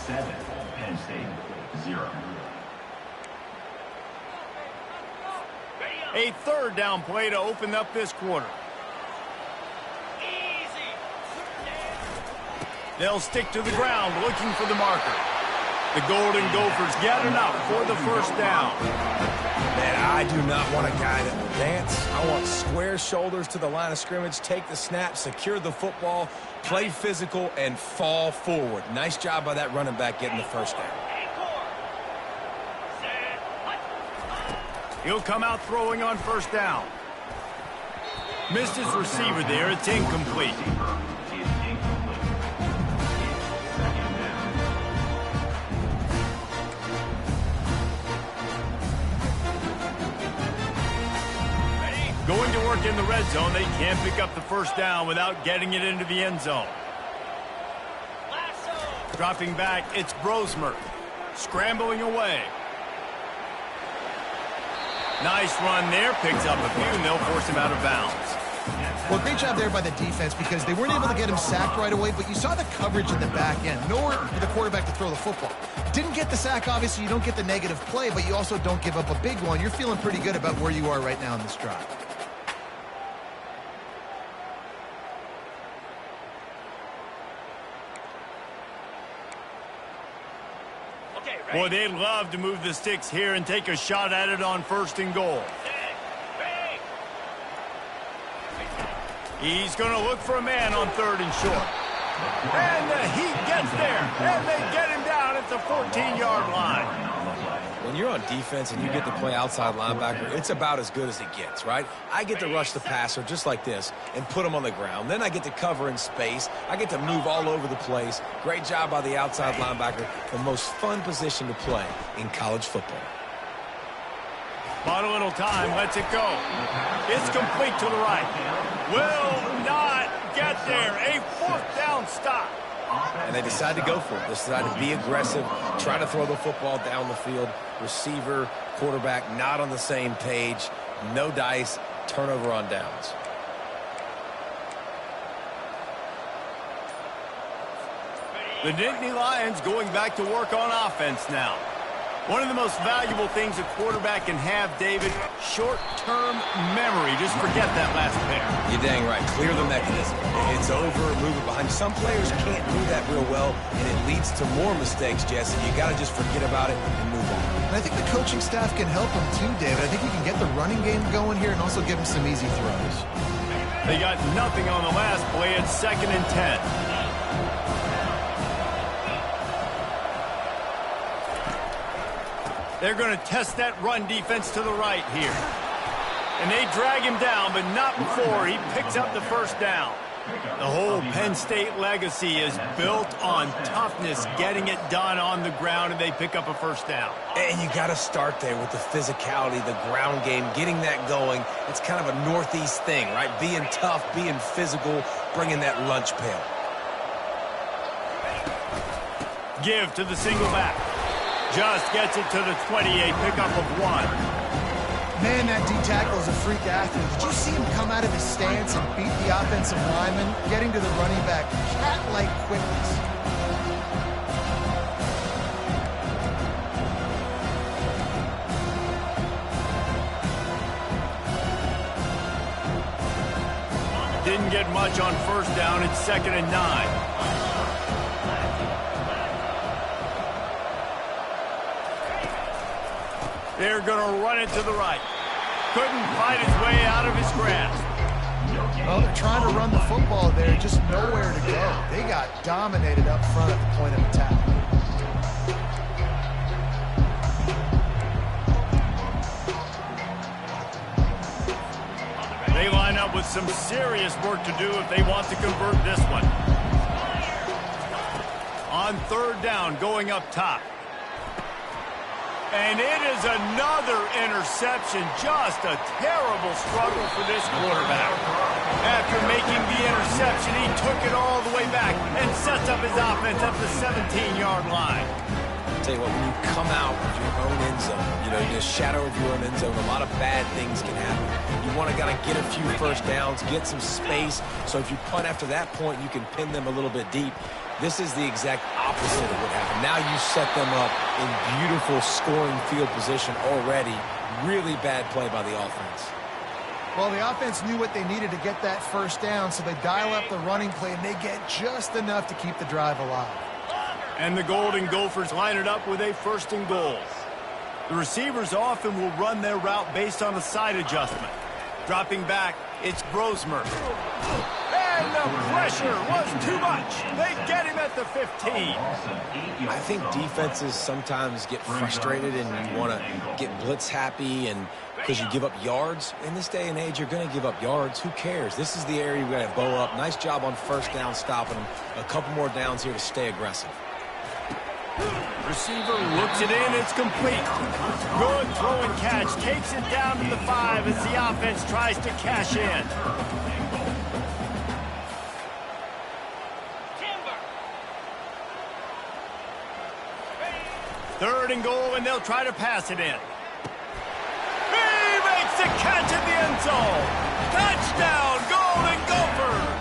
7, Penn State 0. Ready up. A third down play to open up this quarter. Easy. They'll stick to the ground looking for the marker. The Golden Gophers get enough for the first down. Man, I do not want a guy that will dance. I want square shoulders to the line of scrimmage, take the snap, secure the football, play physical, and fall forward. Nice job by that running back getting the first down. He'll come out throwing on first down. Missed his receiver there. It's incomplete. Going to work in the red zone. They can't pick up the first down without getting it into the end zone. Dropping back, it's Brosmer. Scrambling away. Nice run there. Picks up a few, and they'll force him out of bounds. Well, great job there by the defense because they weren't able to get him sacked right away, but you saw the coverage in the back end. Nowhere for the quarterback to throw the football. Didn't get the sack, obviously. You don't get the negative play, but you also don't give up a big one. You're feeling pretty good about where you are right now in this drive. Boy, they'd love to move the sticks here and take a shot at it on first and goal. He's going to look for a man on third and short. And the Heat gets there, and they get him down at the 14-yard line. When you're on defense and you get to play outside linebacker, it's about as good as it gets, right? I get to rush the passer just like this and put him on the ground. Then I get to cover in space. I get to move all over the place. Great job by the outside linebacker. The most fun position to play in college football. Bought a little time, lets it go. It's complete to the right. Will not get there. A fourth down stop. And they decide to go for it. They decide to be aggressive, try to throw the football down the field. Receiver, quarterback, not on the same page. No dice, turnover on downs. The Nittany Lions going back to work on offense now. One of the most valuable things a quarterback can have, David, short-term memory. Just forget that last pair. You're dang right. Clear the mechanism. It's over, move it behind. Some players can't do that real well, and it leads to more mistakes, Jesse. You got to just forget about it and move on. And I think the coaching staff can help him too, David. I think you can get the running game going here and also give him some easy throws. They got nothing on the last play. It's 2nd and 10. They're going to test that run defense to the right here. And they drag him down, but not before he picks up the first down. The whole Penn State legacy is built on toughness, getting it done on the ground, and they pick up a first down. And you got to start there with the physicality, the ground game, getting that going. It's kind of a Northeast thing, right? Being tough, being physical, bringing that lunch pail. Give to the single back. Just gets it to the 20, a pickup of 1. Man, that D-tackle is a freak athlete. Did you see him come out of his stance and beat the offensive lineman, getting to the running back? Cat-like quickness. Didn't get much on first down. It's 2nd and 9. They're going to run it to the right. Couldn't fight his way out of his grasp. Well, they're trying to run the football there, just nowhere to go. They got dominated up front at the point of attack. They line up with some serious work to do if they want to convert this one. On third down, going up top. And it is another interception. Just a terrible struggle for this quarterback. After making the interception, he took it all the way back and sets up his offense at the 17-yard line. tell you what, when you come out of your own end zone, you know, the shadow of your own end zone, a lot of bad things can happen. You want to kind of get a few first downs, get some space, so if you punt after that point, you can pin them a little bit deep. This is the exact opposite of what happened. Now you set them up in beautiful scoring field position already. Really bad play by the offense. Well, the offense knew what they needed to get that first down, so they dial up the running play, and they get just enough to keep the drive alive. And the Golden Gophers line it up with a 1st and goal. The receivers often will run their route based on a side adjustment. Dropping back, it's Brosmer. And the pressure was too much. They get him at the 15. I think defenses sometimes get frustrated and you want to get blitz happy, and because you give up yards. In this day and age, you're going to give up yards. Who cares? This is the area we're going to bow up. Nice job on 1st down stopping them. A couple more downs here to stay aggressive. Receiver looks it in. It's complete. Good throw and catch. Takes it down to the 5 as the offense tries to cash in. Timber. 3rd and goal, and they'll try to pass it in. He makes the catch in the end zone. Touchdown, Golden Gophers!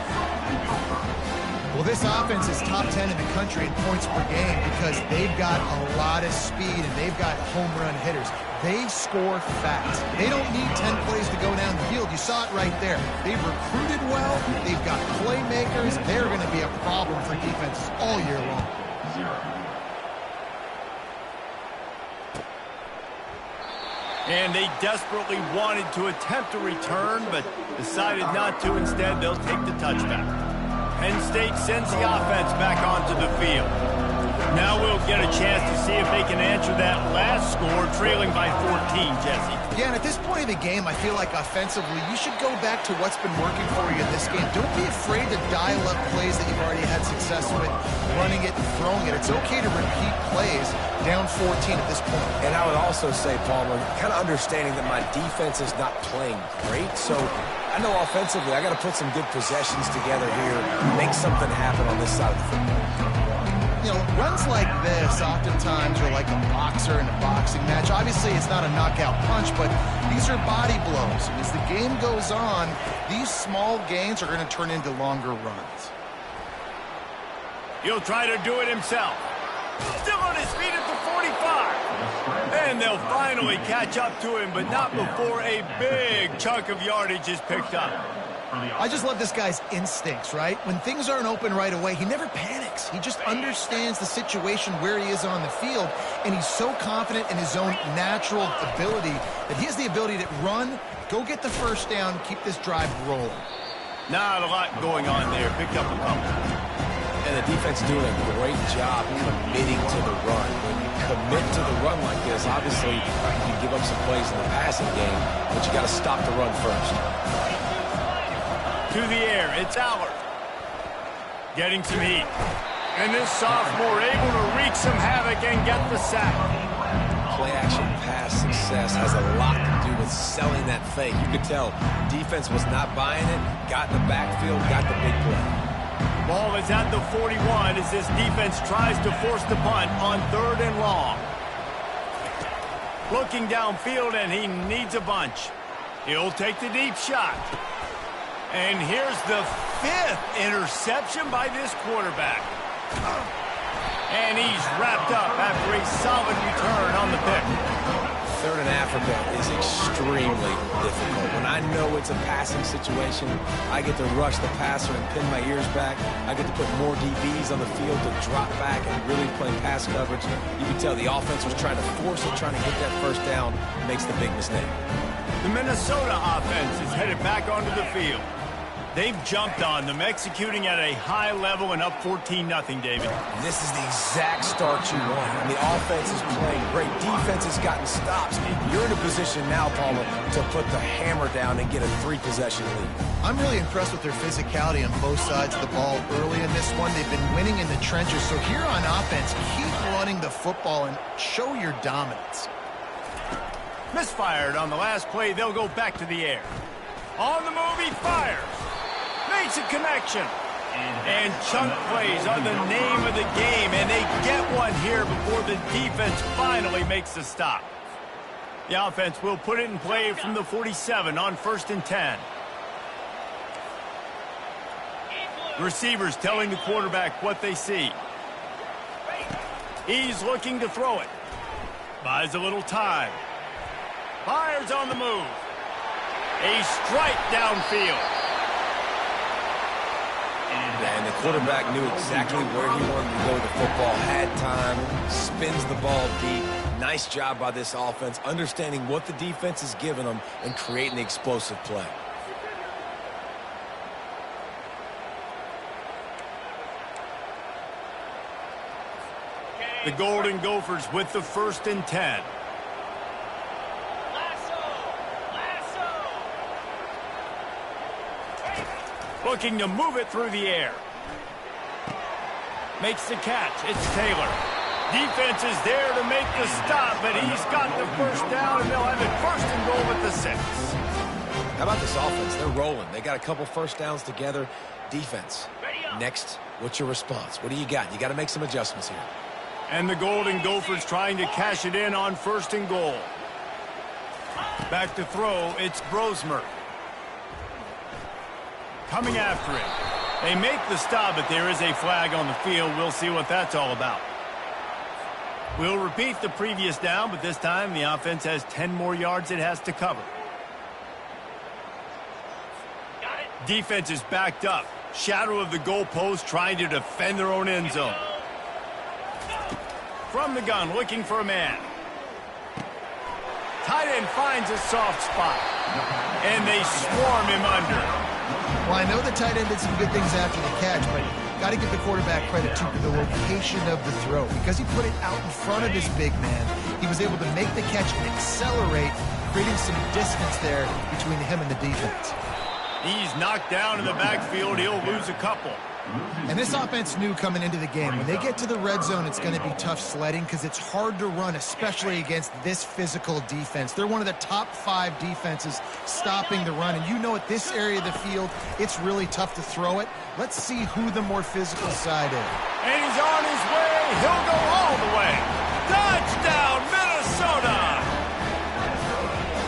Well, this offense is top 10 in the country in points per game because they've got a lot of speed and they've got home run hitters. They score fast. They don't need 10 plays to go down the field. You saw it right there. They've recruited well. They've got playmakers. They're going to be a problem for defenses all year long. 0. And they desperately wanted to attempt a return, but decided not to. Instead, they'll take the touchback. Penn State sends the offense back onto the field. Now we'll get a chance to see if they can answer that last score, trailing by 14, Jesse. Yeah, and at this point of the game, I feel like offensively, you should go back to what's been working for you in this game. Don't be afraid to dial up plays that you've already had success with, running it and throwing it. It's okay to repeat plays down 14 at this point. And I would also say, Palmer, kind of understanding that my defense is not playing great, so I know offensively I got to put some good possessions together here, make something happen on this side of the football. You know, runs like this oftentimes are like a boxer in a boxing match. Obviously, it's not a knockout punch, but these are body blows. And as the game goes on, these small gains are going to turn into longer runs. He'll try to do it himself. Still on his feet at the 45. And they'll finally catch up to him, but not before a big chunk of yardage is picked up. I just love this guy's instincts, right? When things aren't open right away, he never panics. He just understands the situation where he is on the field, and he's so confident in his own natural ability that he has the ability to run, go get the first down, keep this drive rolling. Not a lot going on there. Picked up a couple. And the defense doing a great job committing to the run. When you commit to the run like this, obviously you can give up some plays in the passing game, but you got to stop the run first. To the air, it's Allard. Getting some heat. And this sophomore able to wreak some havoc and get the sack. Play-action pass success has a lot to do with selling that fake. You could tell defense was not buying it, got in the backfield, got the big play. Ball is at the 41 as this defense tries to force the punt on 3rd and long. Looking downfield, and he needs a bunch. He'll take the deep shot. And here's the 5th interception by this quarterback. And he's wrapped up after a solid return on the pick. 3rd and Africa is extremely difficult. When I know it's a passing situation, I get to rush the passer and pin my ears back. I get to put more DBs on the field to drop back and really play pass coverage. You can tell the offense was trying to force it, trying to get that first down, makes the big mistake. The Minnesota offense is headed back onto the field. They've jumped on them, executing at a high level and up 14-0, David. This is the exact start you want. I mean, offense is playing great. Defense has gotten stops. You're in a position now, Paula, to put the hammer down and get a 3-possession lead. I'm really impressed with their physicality on both sides of the ball early in this one. They've been winning in the trenches. So here on offense, keep running the football and show your dominance. Misfired on the last play. They'll go back to the air. On the move, he fires. Makes a connection. And chunk plays are the name of the game, and they get one here before the defense finally makes the stop. The offense will put it in play from the 47 on 1st and 10. The receivers telling the quarterback what they see. He's looking to throw it. Buys a little time. Fires on the move. A strike downfield. And the quarterback knew exactly where he wanted to go with the football, had time, spins the ball deep. Nice job by this offense, understanding what the defense is giving them and creating the explosive play. The Golden Gophers with the 1st and 10. Looking to move it through the air. Makes the catch. It's Taylor. Defense is there to make the stop, but he's got the 1st down, and they'll have it 1st and goal at the 6. How about this offense? They're rolling. They got a couple 1st downs together. Defense. Next, what's your response? What do you got? You got to make some adjustments here. And the Golden Gophers trying to cash it in on 1st and goal. Back to throw, it's Brosmer. Coming after it. They make the stop, but there is a flag on the field. We'll see what that's all about. We'll repeat the previous down, but this time the offense has 10 more yards it has to cover. Defense is backed up. Shadow of the goalpost trying to defend their own end zone. From the gun, looking for a man. Tight end finds a soft spot. And they swarm him under. Well, I know the tight end did some good things after the catch, but got to give the quarterback credit to the location of the throw. Because he put it out in front of his big man, he was able to make the catch and accelerate, creating some distance there between him and the defense. He's knocked down in the backfield. He'll lose a couple. And this offense knew coming into the game, when they get to the red zone, it's going to be tough sledding because it's hard to run, especially against this physical defense. They're one of the top 5 defenses stopping the run. And you know at this area of the field, it's really tough to throw it. Let's see who the more physical side is. And he's on his way. He'll go all the way. Touchdown, Minnesota!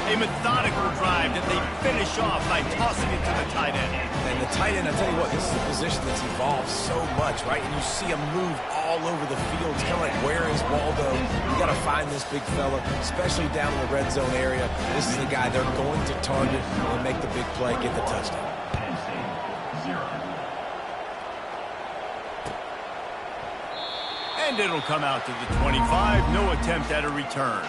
A methodical drive that they finish off by tossing it to the tight end. And the tight end, I tell you what, this is a position that's evolved so much, right? And you see him move all over the field. It's kind of like, where is Waldo? You got to find this big fella, especially down in the red zone area. This is the guy they're going to target and make the big play, get the touchdown. Penn State, 0. And it'll come out to the 25. No attempt at a return.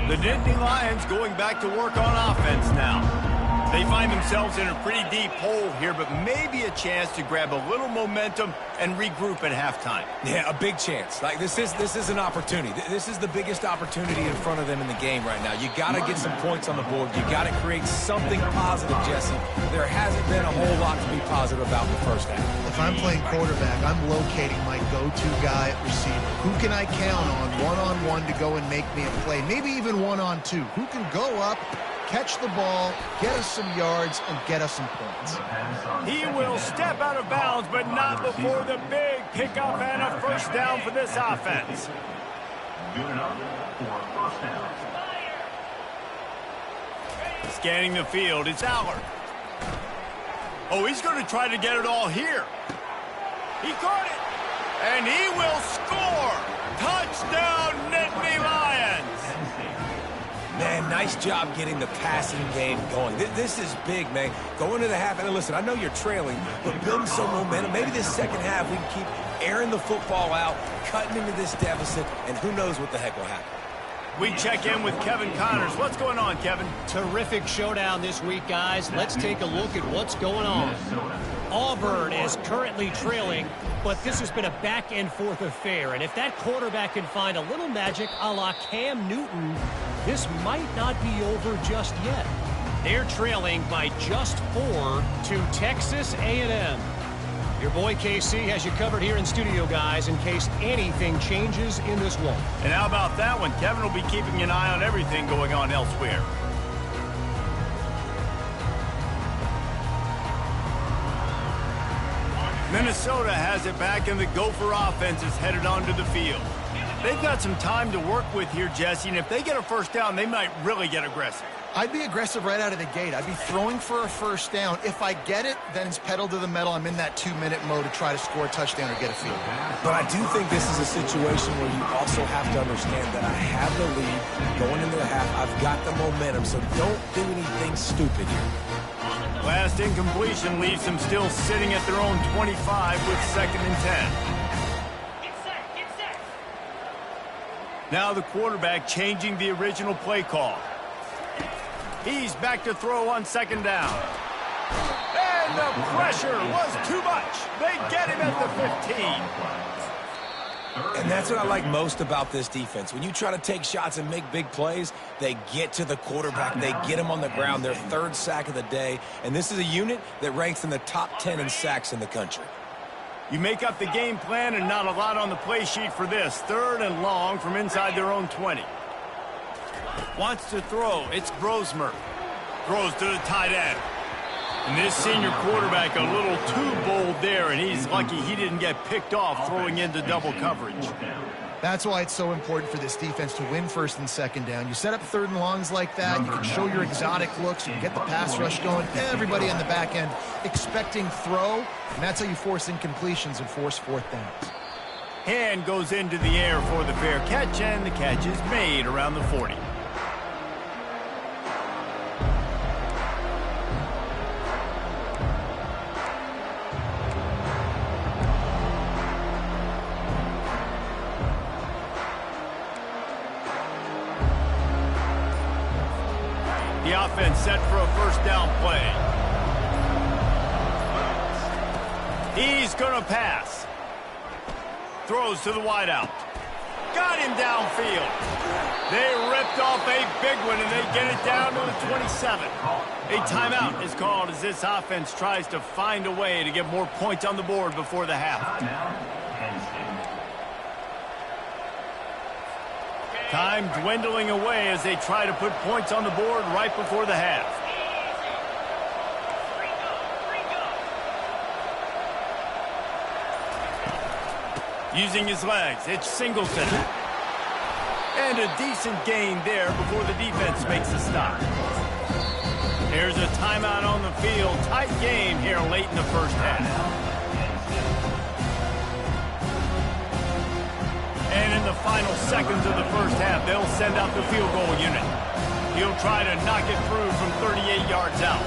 The Nittany Lions going back to work on offense now. They find themselves in a pretty deep hole here, but maybe a chance to grab a little momentum and regroup at halftime. Yeah, a big chance. Like this is an opportunity. This is the biggest opportunity in front of them in the game right now. You got to get some points on the board. You got to create something positive, Jesse. There hasn't been a whole lot to be positive about in the 1st half. If I'm playing quarterback, I'm locating my go-to guy at receiver. Who can I count on one-on-one to go and make me a play? Maybe even one-on-two. Who can go up, catch the ball, get us some yards, and get us some points? He will step out of bounds, but not before the big pickup and a 1st down for this offense. Good enough for a 1st down. Scanning the field, it's Allard. Oh, he's going to try to get it all here. He caught it, and he will score. Touchdown, Nittany Lions. Man, nice job getting the passing game going. This is big, man. Go into the half, and listen, I know you're trailing, but building some momentum. Maybe this 2nd half we can keep airing the football out, cutting into this deficit, and who knows what the heck will happen. We check in with Kevin Connors. What's going on, Kevin? Terrific showdown this week, guys. Let's take a look at what's going on. Auburn is currently trailing, but this has been a back-and-forth affair. And if that quarterback can find a little magic a la Cam Newton, this might not be over just yet. They're trailing by just 4 to Texas A&M. Your boy KC has you covered here in studio, guys, in case anything changes in this one. And how about that one? Kevin will be keeping an eye on everything going on elsewhere. Minnesota has it back, and the Gopher offense is headed onto the field. They've got some time to work with here, Jesse, and if they get a first down, they might really get aggressive. I'd be aggressive right out of the gate. I'd be throwing for a first down. If I get it, then it's pedal to the metal. I'm in that 2-minute mode to try to score a touchdown or get a field goal. But I do think this is a situation where you also have to understand that I have the lead going into the half. I've got the momentum, so don't do anything stupid here. Last incompletion leaves them still sitting at their own 25 with 2nd and 10. Get set, get set. Now the quarterback changing the original play call. He's back to throw on 2nd down. And the pressure was too much. They get him at the 15. And that's what I like most about this defense. When you try to take shots and make big plays, they get to the quarterback. They get him on the ground. Their 3rd sack of the day. And this is a unit that ranks in the top 10 in sacks in the country. You make up the game plan and not a lot on the play sheet for this. 3rd and long from inside their own 20. Wants to throw. It's Brosmer. Throws to the tight end. And this senior quarterback a little too bold there, and he's lucky he didn't get picked off throwing into double coverage. That's why it's so important for this defense to win 1st and 2nd down. You set up 3rd and longs like that, you can show your exotic looks, you can get the pass rush going, everybody on the back end expecting throw, and that's how you force incompletions and force 4th downs. Hand goes into the air for the fair catch, and the catch is made around the 40. The offense set for a first down play. He's going to pass. Throws to the wideout. Got him downfield. They ripped off a big one, and they get it down to the 27. A timeout is called as this offense tries to find a way to get more points on the board before the half. Time dwindling away as they try to put points on the board right before the half. Using his legs, it's Singleton. And a decent gain there before the defense makes a stop. There's a timeout on the field. Tight game here late in the first half. And in the final seconds of the first half, they'll send out the field goal unit. He'll try to knock it through from 38 yards out.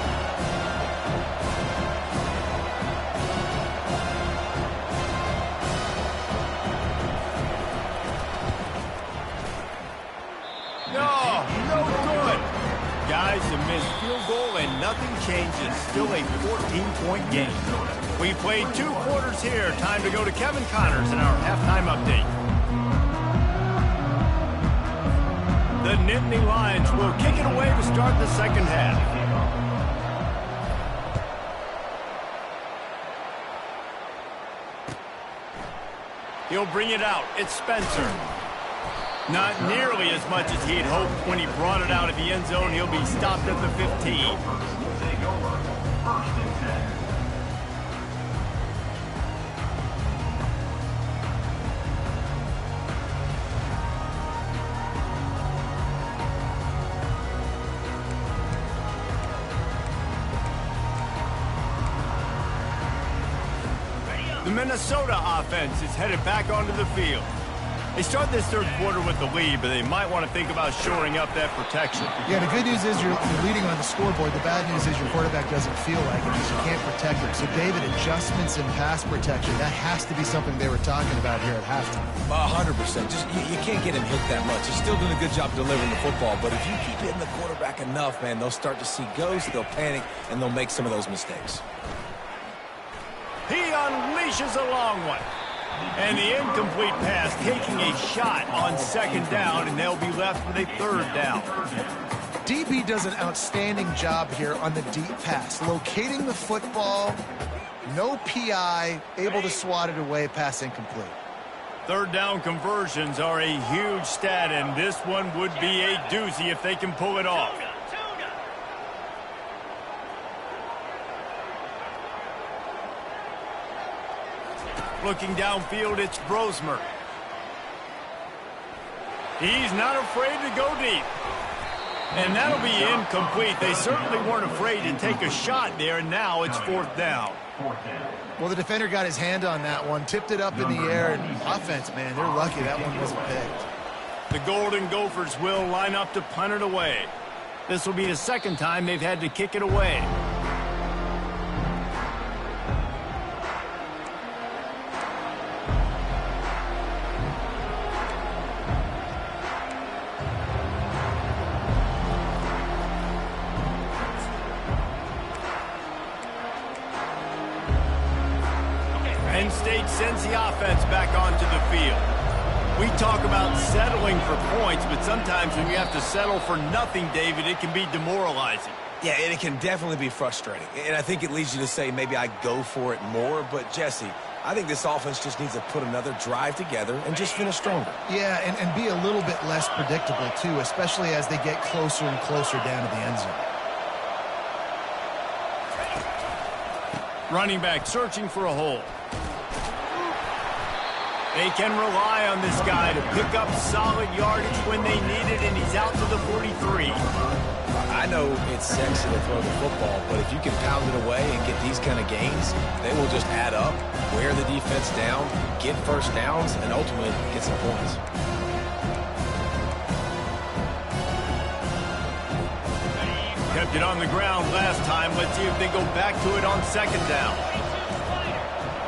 No good. Guys, a missed field goal and nothing changes. Still a 14-point game. We played 2 quarters here. Time to go to Kevin Connors in our halftime update. The Nittany Lions will kick it away to start the second half. He'll bring it out. It's Spencer. Not nearly as much as he'd hoped when he brought it out of the end zone. He'll be stopped at the 15. Take over. 1st and 10. The Minnesota offense is headed back onto the field. They start this 3rd quarter with the lead, but they might want to think about shoring up that protection. Yeah, the good news is you're leading on the scoreboard. The bad news is your quarterback doesn't feel like it because you can't protect him. So, David, adjustments in pass protection, that has to be something they were talking about here at halftime. 100%. Just you can't get him hit that much. He's still doing a good job delivering the football, but if you keep hitting the quarterback enough, man, they'll start to see ghosts, they'll panic, and they'll make some of those mistakes. He unleashes a long one. And the incomplete pass taking a shot on 2nd down, and they'll be left with a 3rd down. DB does an outstanding job here on the deep pass, locating the football No PI, able to swat it away, pass incomplete. Third down conversions are a huge stat, and this one would be a doozy if they can pull it off. Looking downfield, it's Brosmer. He's not afraid to go deep. And that'll be incomplete. They certainly weren't afraid to take a shot there, and now it's fourth down. Well, the defender got his hand on that one, tipped it up in the air, and offense, man, they're lucky that one wasn't picked. The Golden Gophers will line up to punt it away. This will be the second time they've had to kick it away. Penn State sends the offense back onto the field. We talk about settling for points, but sometimes when you have to settle for nothing, David, it can be demoralizing. Yeah, and it can definitely be frustrating. And I think it leads you to say maybe I go for it more. But, Jesse, I think this offense just needs to put another drive together and just finish stronger. Yeah, and be a little bit less predictable, too, especially as they get closer and closer down to the end zone. Running back searching for a hole. They can rely on this guy to pick up solid yardage when they need it, and he's out to the 43. I know it's sexy to throw the football, but if you can pound it away and get these kind of gains, they will just add up, wear the defense down, get first downs, and ultimately get some points. Kept it on the ground last time. Let's see if they go back to it on second down.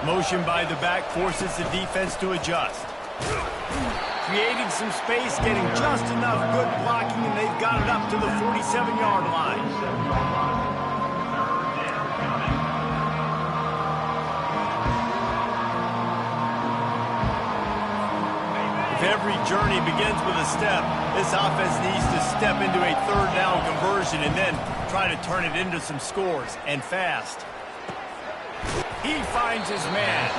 Motion by the back forces the defense to adjust. Creating some space, getting just enough good blocking, and they've got it up to the 47-yard line. If every journey begins with a step, this offense needs to step into a third down conversion and then try to turn it into some scores, and fast. He finds his man.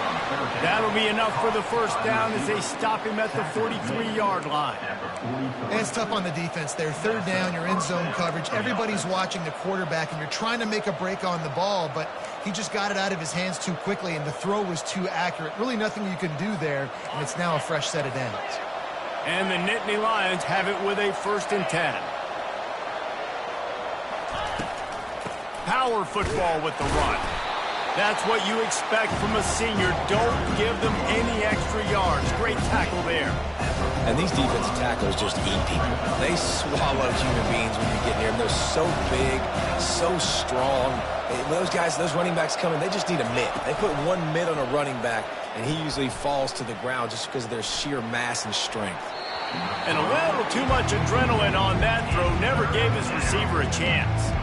That'll be enough for the first down as they stop him at the 43-yard line. And it's tough on the defense there. Third down, you're in zone coverage. Everybody's watching the quarterback, and you're trying to make a break on the ball, but he just got it out of his hands too quickly, and the throw was too accurate. Really nothing you can do there, and it's now a fresh set of downs. And the Nittany Lions have it with a 1st and 10. Power football with the run. That's what you expect from a senior. Don't give them any extra yards. Great tackle there. And these defensive tackles just eat people. They swallow human beings when you get near them. They're so big, so strong. When those guys, those running backs come in, they just need a mitt. They put one mitt on a running back, and he usually falls to the ground just because of their sheer mass and strength. And a little too much adrenaline on that throw. Never gave his receiver a chance.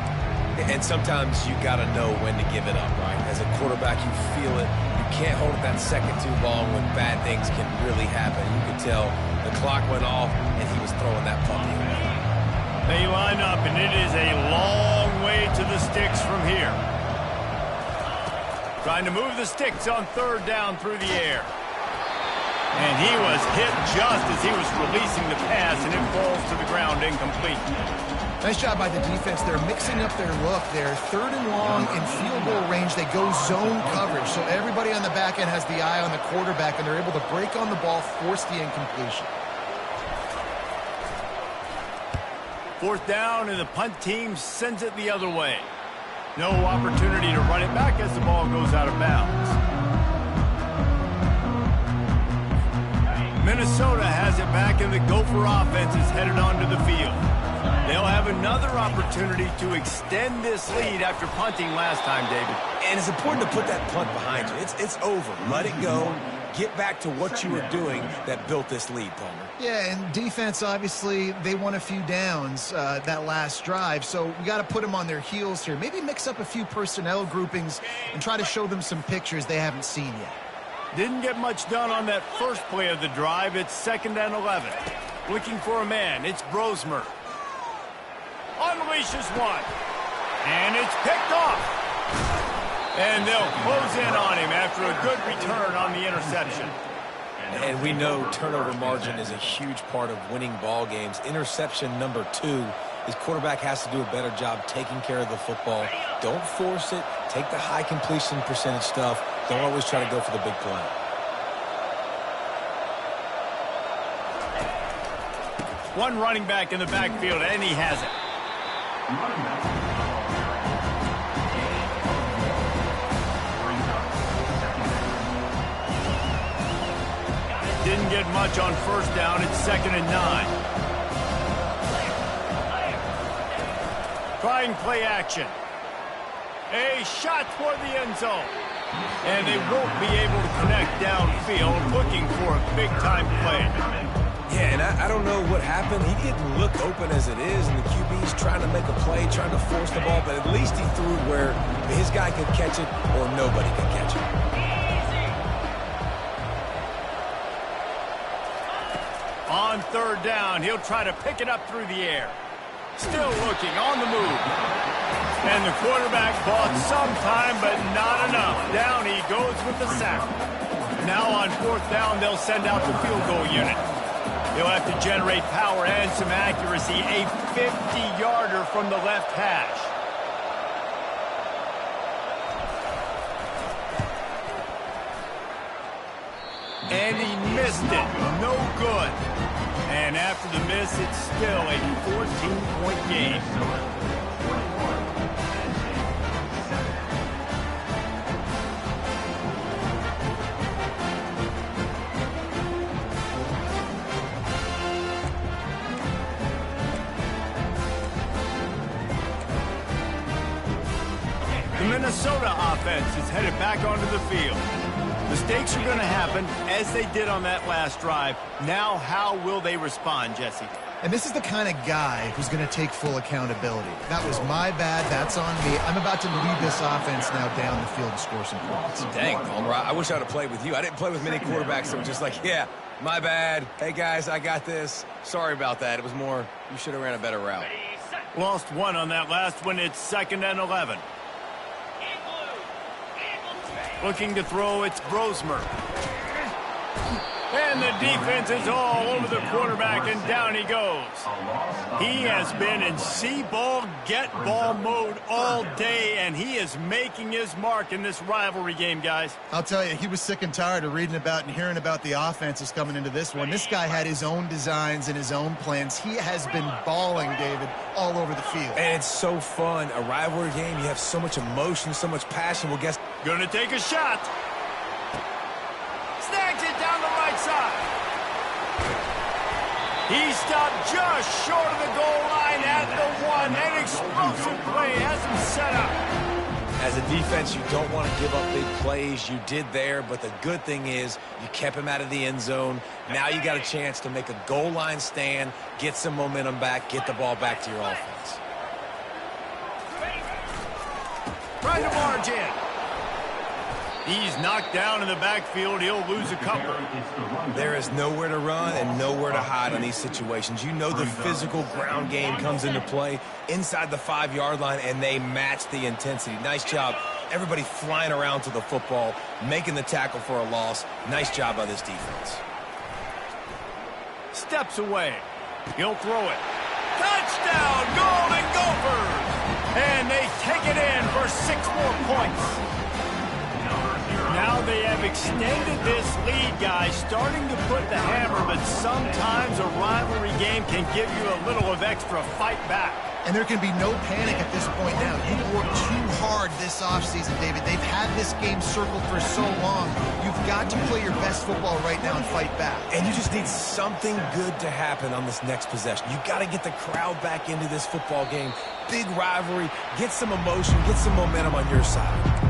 And sometimes you got to know when to give it up, right? As a quarterback, you feel it. You can't hold it that second too long when bad things can really happen. You could tell the clock went off, and he was throwing that puppy away. They line up, and it is a long way to the sticks from here. Trying to move the sticks on third down through the air. And he was hit just as he was releasing the pass, and it falls to the ground incomplete. Nice job by the defense. They're mixing up their look. They're third and long in field goal range. They go zone coverage. So everybody on the back end has the eye on the quarterback, and they're able to break on the ball, force the incompletion. Fourth down, and the punt team sends it the other way. No opportunity to run it back as the ball goes out of bounds. Minnesota has it back, and the Gopher offense is headed onto the field. They'll have another opportunity to extend this lead after punting last time, David. And it's important to put that punt behind you. It's over. Let it go. Get back to what you were doing that built this lead, Palmer. Yeah, and defense, obviously, they won a few downs that last drive, so we got to put them on their heels here. Maybe mix up a few personnel groupings and try to show them some pictures they haven't seen yet. Didn't get much done on that first play of the drive. It's 2nd and 11. Looking for a man. It's Brosmer. Unleashes one. And it's picked off. And they'll close in on him after a good return on the interception. And we know turnover margin is a huge part of winning ball games. Interception number 2. His quarterback has to do a better job taking care of the football. Don't force it. Take the high completion percentage stuff. Don't always try to go for the big play. One running back in the backfield, and he has it. Didn't get much on first down. It's 2nd and 9. Trying play action. A shot toward the end zone. And they won't be able to connect downfield, looking for a big-time play. Yeah, and I don't know what happened. He didn't look open as it is, and the QB's trying to make a play, trying to force the ball, but at least he threw where his guy could catch it or nobody could catch it. On 3rd down, he'll try to pick it up through the air. Still looking, on the move. And the quarterback bought some time, but not enough. Down he goes with the sack. Now on 4th down, they'll send out the field goal unit. He'll have to generate power and some accuracy. A 50-yarder from the left hash. And he missed it. No good. And after the miss, it's still a 14-point game. The Minnesota offense is headed back onto the field. Mistakes are going to happen, as they did on that last drive. Now, how will they respond, Jesse? And this is the kind of guy who's going to take full accountability. That was my bad. That's on me. I'm about to lead this offense now down the field and score some points. Dang, Palmer, I wish I would have played with you. I didn't play with many quarterbacks that were just like, yeah, my bad. Hey, guys, I got this. Sorry about that. It was more, you should have ran a better route. Lost one on that last one. It's 2nd and 11. Looking to throw, it's Brosmer. And the defense is all over the quarterback, and down he goes. He has been in see-ball, get-ball mode all day, and he is making his mark in this rivalry game, guys. I'll tell you, he was sick and tired of reading about and hearing about the offenses coming into this one. This guy had his own designs and his own plans. He has been balling, David, all over the field. And it's so fun. A rivalry game, you have so much emotion, so much passion. Well, guess... Gonna take a shot. Snags it down the right side. He stopped just short of the goal line at the 1. An explosive play has him set up. As a defense, you don't want to give up big plays. You did there, but the good thing is you kept him out of the end zone. Now you got a chance to make a goal line stand, get some momentum back, get the ball back to your offense. Trying to barge in. He's knocked down in the backfield. He'll lose a couple. There is nowhere to run and nowhere to hide on these situations. You know the physical ground game comes into play inside the 5-yard line, and they match the intensity. Nice job. Everybody flying around to the football, making the tackle for a loss. Nice job by this defense. Steps away. He'll throw it. Touchdown, Golden Gophers! And they take it in for 6 more points. Now they have extended this lead, guys, starting to put the hammer, but sometimes a rivalry game can give you a little of extra fight back. And there can be no panic at this point now. You've worked too hard this offseason, David. They've had this game circled for so long. You've got to play your best football right now and fight back. And you just need something good to happen on this next possession. You got to get the crowd back into this football game. Big rivalry. Get some emotion. Get some momentum on your side.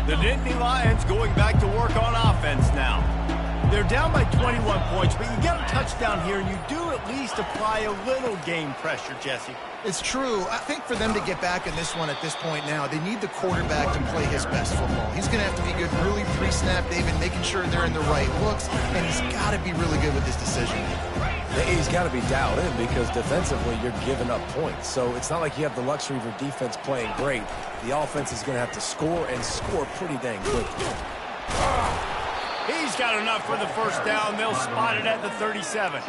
The Nittany Lions going back to work on offense now. They're down by 21 points, but you get a touchdown here, and you do at least apply a little game pressure, Jesse. It's true. I think for them to get back in this one at this point now, they need the quarterback to play his best football. He's going to have to be good really pre-snap, David, making sure they're in the right looks, and he's got to be really good with his decision. He's got to be dialed in because defensively you're giving up points. So it's not like you have the luxury of your defense playing great. The offense is going to have to score and score pretty dang quickly. He's got enough for the first down. They'll spot it at the 37.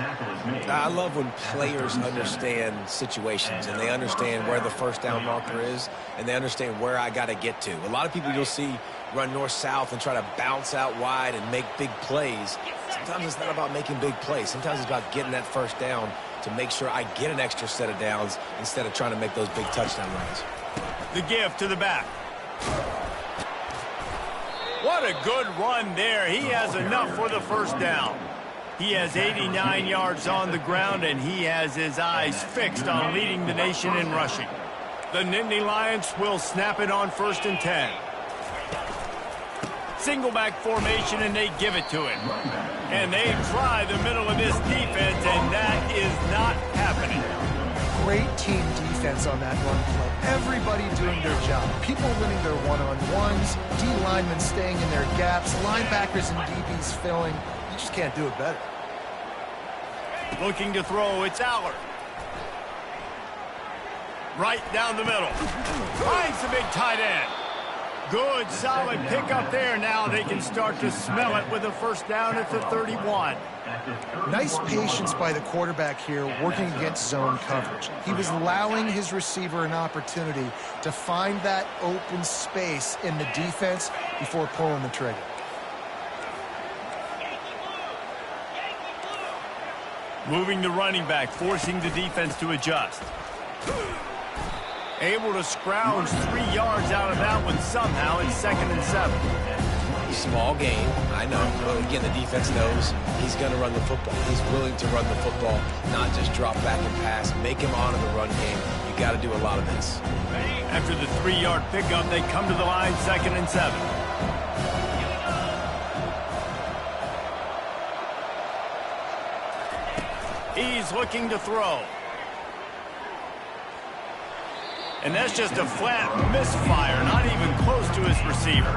I love when players understand situations and they understand where the first down marker is and they understand where I got to get to. A lot of people you'll see run north-south and try to bounce out wide and make big plays. Sometimes it's not about making big plays. Sometimes it's about getting that first down to make sure I get an extra set of downs instead of trying to make those big touchdown runs. The give to the back. What a good run there. He has enough for the first down. He has 89 yards on the ground, and he has his eyes fixed on leading the nation in rushing. The Nittany Lions will snap it on 1st and 10. Single back formation, and they give it to him. And they try the middle of this defense, and that is not happening. Great team defense on that run play. Everybody doing their job. People winning their one-on-ones, D linemen staying in their gaps, linebackers and DBs filling. You just can't do it better. Looking to throw, it's Allard. Right down the middle. Finds the big tight end. Good, solid pickup there. Now they can start to smell it with a first down at the 31. Nice patience by the quarterback here working against zone coverage. He was allowing his receiver an opportunity to find that open space in the defense before pulling the trigger. Moving the running back, forcing the defense to adjust. Able to scrounge 3 yards out of that one somehow. It's 2nd and 7. Small game, I know, but again, the defense knows he's going to run the football. He's willing to run the football, not just drop back and pass, make him honor the run game. You got to do a lot of this. After the 3-yard pickup, they come to the line, 2nd and 7. He's looking to throw. And that's just a flat misfire, not even close to his receiver.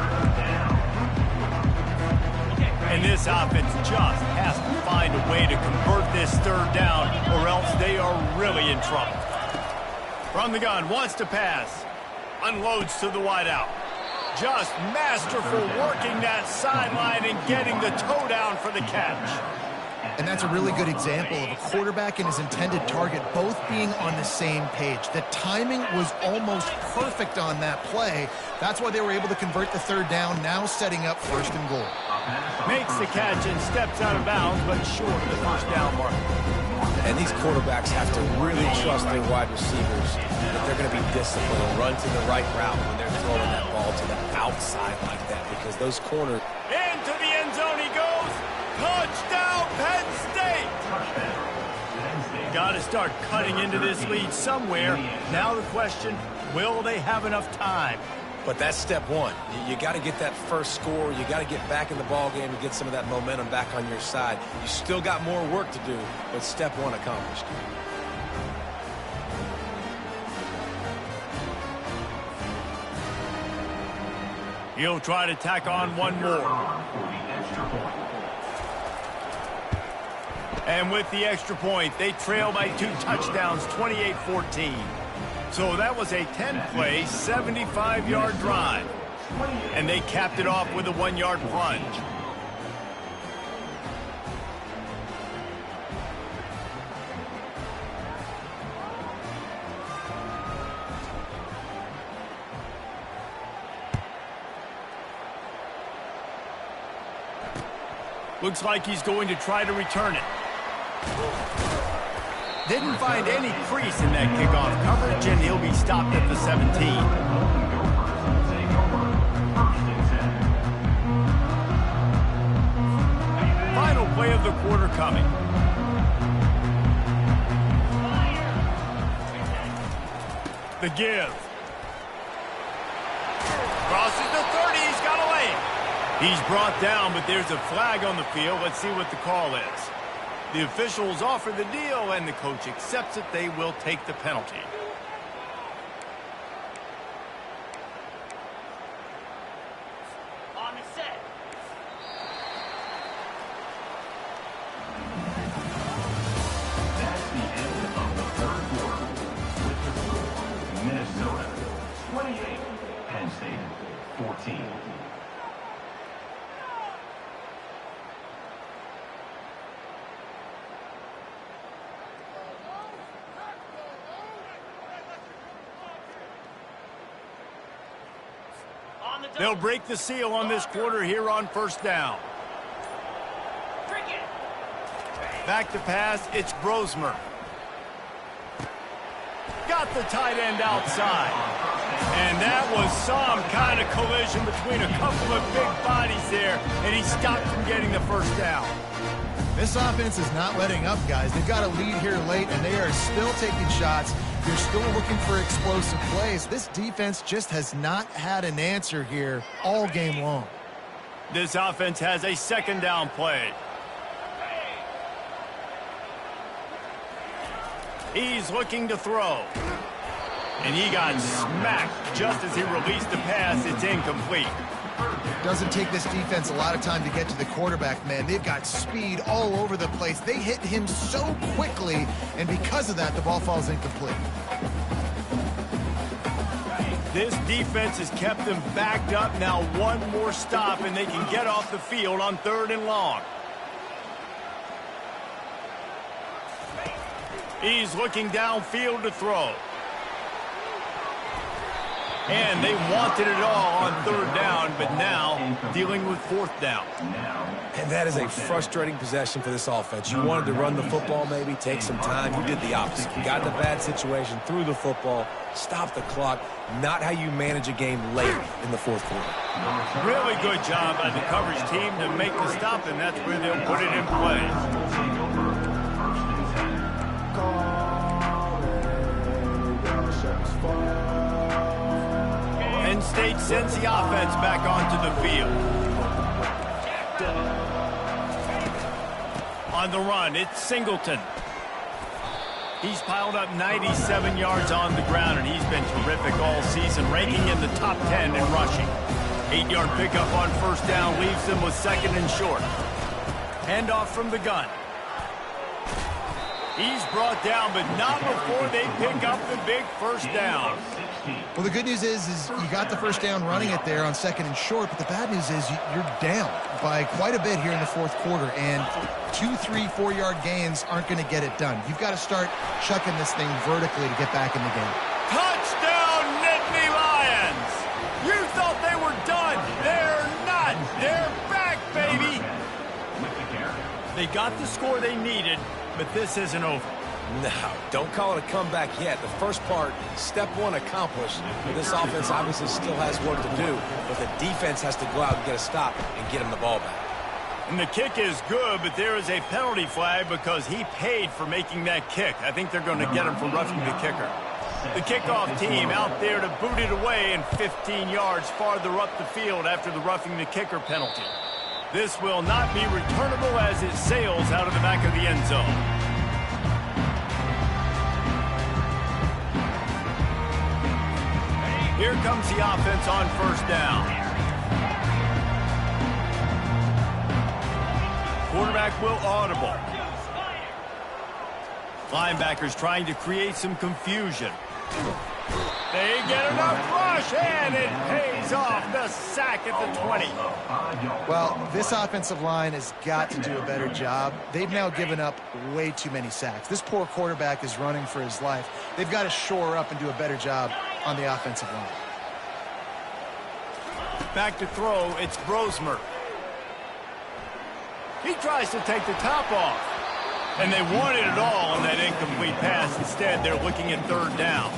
And this offense just has to find a way to convert this 3rd down, or else they are really in trouble. From the gun, wants to pass. Unloads to the wideout. Just masterful working that sideline and getting the toe down for the catch. And that's a really good example of a quarterback and his intended target both being on the same page. The timing was almost perfect on that play. That's why they were able to convert the 3rd down, now setting up 1st and goal. Makes the catch and steps out of bounds, but short of the first down mark. And these quarterbacks have to really trust their wide receivers that they're going to be disciplined and run to the right route when they're throwing that ball to the outside like that, because those corners... Into the end zone he goes. Touchdown, Penn State! Got to start cutting into this lead somewhere. Now the question, will they have enough time? But that's step one. You got to get that first score. You got to get back in the ball game and get some of that momentum back on your side. You still got more work to do, but step one accomplished. He'll try to tack on one more. And with the extra point, they trail by 2 touchdowns, 28-14. So that was a 10-play, 75-yard drive. And they capped it off with a 1-yard plunge. Looks like he's going to try to return it. Didn't find any crease in that kickoff coverage, and he'll be stopped at the 17. Final play of the quarter coming. The give. Crosses the 30, he's got a lane. He's brought down, but there's a flag on the field. Let's see what the call is. The officials offer the deal, and the coach accepts it. They will take the penalty. On the set. That's the end of the third quarter. With the score, Minnesota 28, Penn State 14. On the double. They'll break the seal on this quarter here on first down. Cricket. Back to pass, it's Brosmer. Got the tight end outside. And that was some kind of collision between a couple of big bodies there, and he stopped from getting the first down. This offense is not letting up, guys. They've got a lead here late, and they are still taking shots. They're still looking for explosive plays. This defense just has not had an answer here all game long. This offense has a second down play. He's looking to throw. And he got smacked just as he released the pass. It's incomplete. Doesn't take this defense a lot of time to get to the quarterback, man. They've got speed all over the place. They hit him so quickly, and because of that, the ball falls incomplete. This defense has kept them backed up. Now one more stop, and they can get off the field on 3rd and long. He's looking downfield to throw. And they wanted it all on 3rd down, but now dealing with 4th down. And that is a frustrating possession for this offense. You wanted to run the football, maybe take some time. You did the opposite. You got in a bad situation, threw the football, stopped the clock. Not how you manage a game late in the 4th quarter. Really good job by the coverage team to make the stop, and that's where they'll put it in play. Penn State sends the offense back onto the field. On the run, it's Singleton. He's piled up 97 yards on the ground, and he's been terrific all season, ranking in the top 10 in rushing. 8-yard pickup on 1st down leaves them with 2nd and short. Handoff from the gun. He's brought down, but not before they pick up the big 1st down. Well, the good news is you got the 1st down running it there on 2nd and short, but the bad news is you're down by quite a bit here in the 4th quarter, and 2, 3, 4-yard gains aren't going to get it done. You've got to start chucking this thing vertically to get back in the game. Touchdown, Nittany Lions! You thought they were done. They're not. They're back, baby. They got the score they needed, but this isn't over. No, don't call it a comeback yet. The first part, step 1 accomplished. This offense obviously still has work to do, but the defense has to go out and get a stop and get him the ball back. And the kick is good, but there is a penalty flag because he paid for making that kick. I think they're going to get him for roughing the kicker. The kickoff team out there to boot it away and 15 yards farther up the field after the roughing the kicker penalty. This will not be returnable as it sails out of the back of the end zone. Here comes the offense on 1st down. Quarterback will audible. Linebackers trying to create some confusion. They get enough rush, and it pays off. The sack at the 20. Well, this offensive line has got to do a better job. They've now given up way too many sacks. This poor quarterback is running for his life. They've got to shore up and do a better job on the offensive line. Back to throw, it's Brosmer. He tries to take the top off. And they wanted it all on that incomplete pass. Instead, they're looking at 3rd down.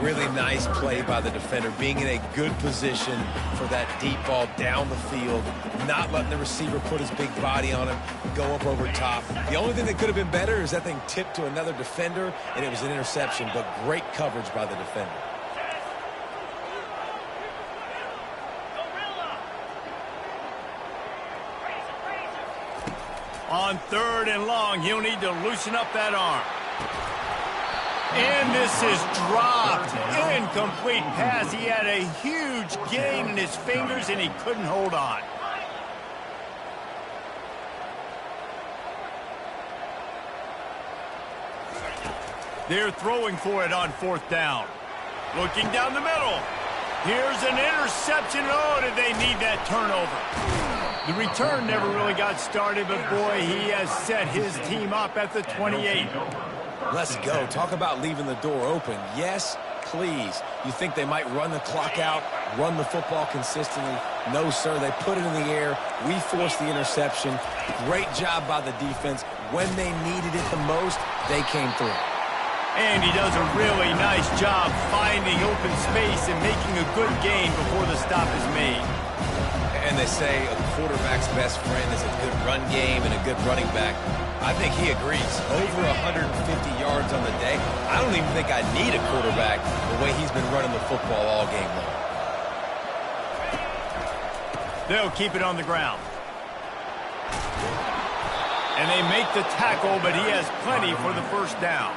Really nice play by the defender, being in a good position for that deep ball down the field, not letting the receiver put his big body on him, go up over top. The only thing that could have been better is that thing tipped to another defender, and it was an interception, but great coverage by the defender. On 3rd and long, he'll need to loosen up that arm. And this is dropped. Incomplete pass. He had a huge gain in his fingers, and he couldn't hold on. They're throwing for it on 4th down. Looking down the middle. Here's an interception. Oh, did they need that turnover? The return never really got started, but boy, he has set his team up at the 28. Let's go. Talk about leaving the door open. Yes, please. You think they might run the clock out, run the football consistently? No, sir. They put it in the air. We forced the interception. Great job by the defense. When they needed it the most, they came through. And he does a really nice job finding open space and making a good gain before the stop is made. And they say a quarterback's best friend is a good run game and a good running back. I think he agrees. Over 150 yards on the day. I don't even think I need a quarterback the way he's been running the football all game long. They'll keep it on the ground. And they make the tackle, but he has plenty for the 1st down.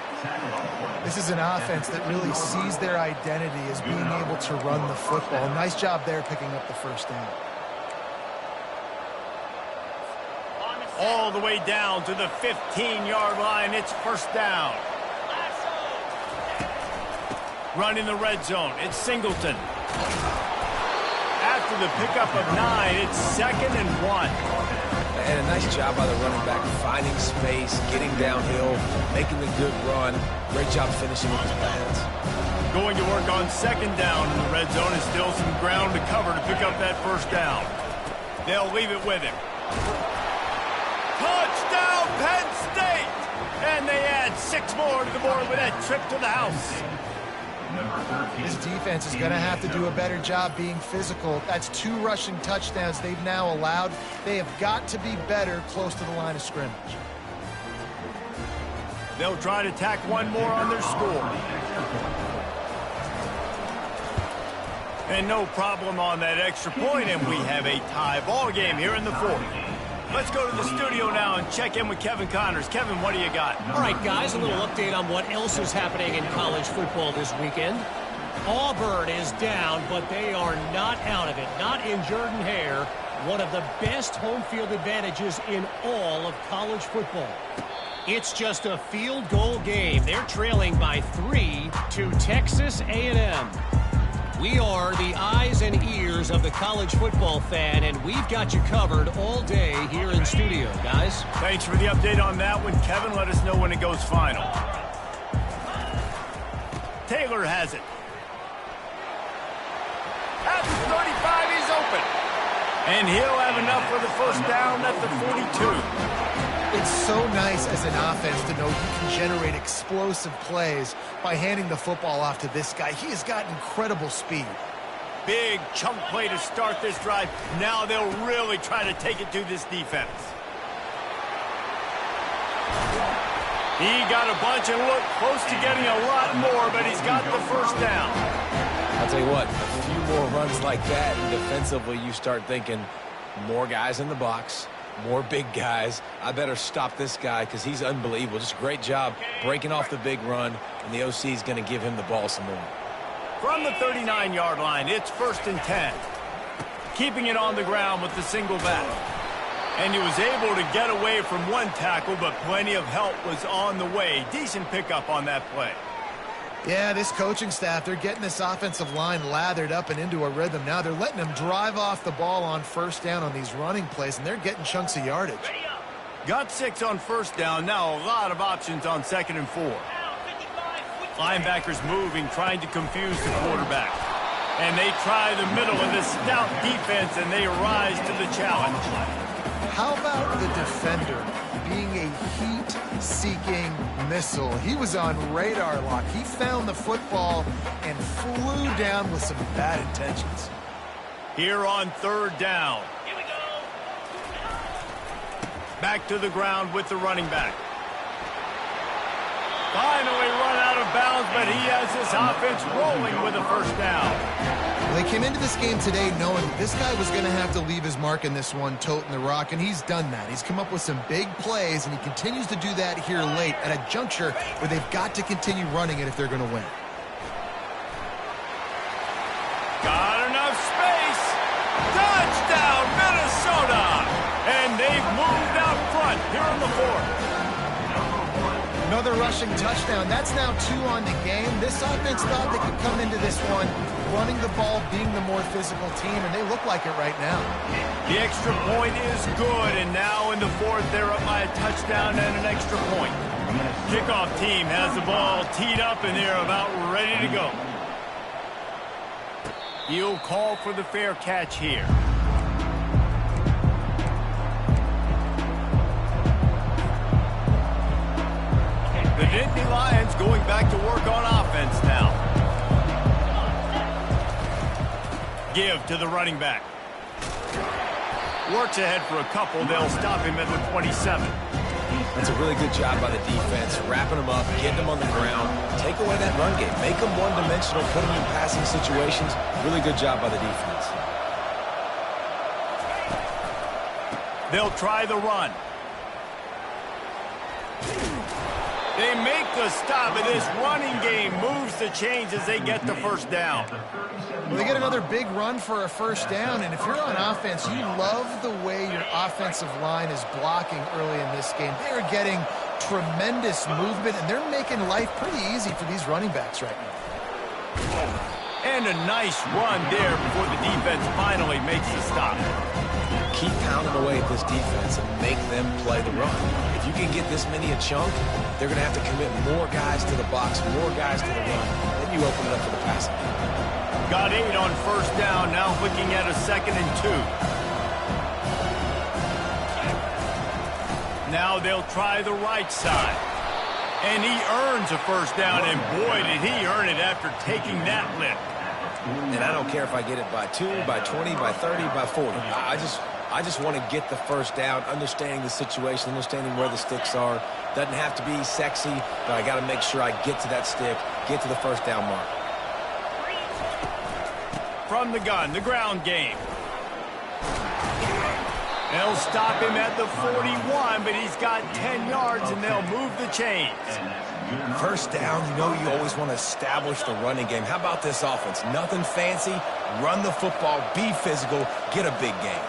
This is an offense that really sees their identity as being able to run the football. Nice job there picking up the 1st down. All the way down to the 15-yard line. It's 1st down. Running the red zone. It's Singleton. After the pickup of 9, it's 2nd and 1. And a nice job by the running back, finding space, getting downhill, making the good run. Great job finishing with his pads. Going to work on 2nd down in the red zone, and still some ground to cover to pick up that 1st down. They'll leave it with him. Touchdown, Penn State! And they add 6 more to the board with that trip to the house. This defense is going to have to do a better job being physical. That's 2 rushing touchdowns they've now allowed. They have got to be better close to the line of scrimmage. They'll try to tack 1 more on their score. And no problem on that extra point, and we have a tie ball game here in the 4th. Let's go to the studio now and check in with Kevin Connors. Kevin, what do you got? All right, guys, a little update on what else is happening in college football this weekend. Auburn is down, but they are not out of it. Not in Jordan-Hare, one of the best home field advantages in all of college football. It's just a field goal game. They're trailing by 3 to Texas A&M. We are the eyes and ears of the college football fan, and we've got you covered all day here in studio, guys. Thanks for the update on that one, Kevin. Let us know when it goes final. Taylor has it. At the 35, he's open. And he'll have enough for the 1st down at the 42. It's so nice as an offense to know you can generate explosive plays by handing the football off to this guy. He has got incredible speed. Big chunk play to start this drive. Now they'll really try to take it to this defense. He got a bunch and looked close to getting a lot more, but he's got the 1st down. I'll tell you what, a few more runs like that, and defensively you start thinking more guys in the box. More big guys. I better stop this guy because he's unbelievable. Just a great job breaking off the big run, and the OC is going to give him the ball some more. From the 39-yard line, it's 1st and 10. Keeping it on the ground with the single back. And he was able to get away from 1 tackle, but plenty of help was on the way. Decent pickup on that play. Yeah, this coaching staff, they're getting this offensive line lathered up and into a rhythm. Now they're letting them drive off the ball on 1st down on these running plays, and they're getting chunks of yardage. Got 6 on 1st down. Now a lot of options on 2nd and 4. Linebackers moving, trying to confuse the quarterback. And they try the middle of this stout defense, and they rise to the challenge. How about the defender being a heat-seeking missile? He was on radar lock. He found the football and flew down with some bad intentions. Here on 3rd down. Here we go. Back to the ground with the running back. Finally run out of bounds, but he has this offense rolling with a first down. Well, they came into this game today knowing this guy was going to have to leave his mark in this one, toting the rock, and he's done that. He's come up with some big plays, and he continues to do that here late at a juncture where they've got to continue running it if they're going to win. Got enough space. Touchdown, Minnesota! And they've moved out front here in the fourth. Another rushing touchdown. That's now 2 on the game. This offense thought they could come into this one running the ball, being the more physical team, and they look like it right now. The extra point is good, and now in the fourth, they're up by a touchdown and an extra point. Kickoff team has the ball teed up, and they're about ready to go. He'll call for the fair catch here. The Nittany Lions going back to work on offense now. Give to the running back. Works ahead for a couple. They'll stop him at the 27. That's a really good job by the defense, wrapping them up, getting them on the ground, take away that run game, make them one-dimensional, put them in passing situations. Really good job by the defense. They'll try the run. They make the stop, and this running game moves the chains as they get the first down. Well, they get another big run for a first down, and if you're on offense, you love the way your offensive line is blocking early in this game. They are getting tremendous movement, and they're making life pretty easy for these running backs right now. And a nice run there before the defense finally makes the stop. Keep pounding away at this defense and make them play the run. If you can get this many a chunk, they're going to have to commit more guys to the box, more guys to the run. Then you open it up for the passing. Got 8 on first down, now looking at a 2nd and 2. Now they'll try the right side. And he earns a first down, and boy, did he earn it after taking that lift. And I don't care if I get it by 2, by 20, by 30, by 40. I just want to get the first down, understanding the situation, understanding where the sticks are. Doesn't have to be sexy, but I got to make sure I get to that stick, get to the first down mark. From the gun, the ground game. They'll stop him at the 41, but he's got 10 yards, and they'll move the chains. First down, you know you always want to establish the running game. How about this offense? Nothing fancy. Run the football, be physical, get a big game.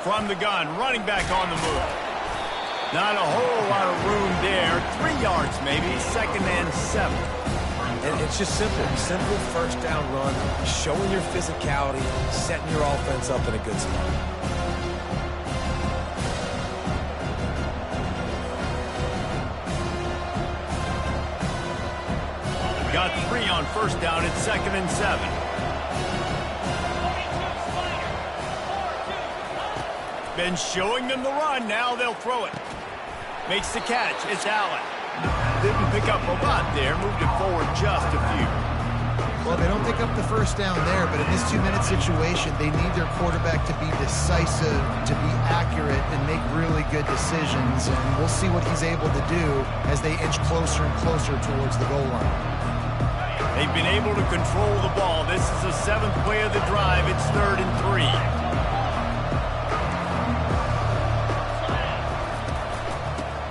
From the gun, running back on the move. Not a whole lot of room there. 3 yards maybe, 2nd and 7. And it's just simple first down run, showing your physicality, setting your offense up in a good spot. Got 3 on first down at 2nd and 7. Been showing them the run, now they'll throw it. Makes the catch, it's Allen. Didn't pick up a lot there, moved it forward just a few. Well, they don't pick up the first down there, but in this 2-minute situation, they need their quarterback to be decisive, to be accurate, and make really good decisions. And we'll see what he's able to do as they inch closer and closer towards the goal line. They've been able to control the ball. This is the 7th play of the drive. It's 3rd and 3.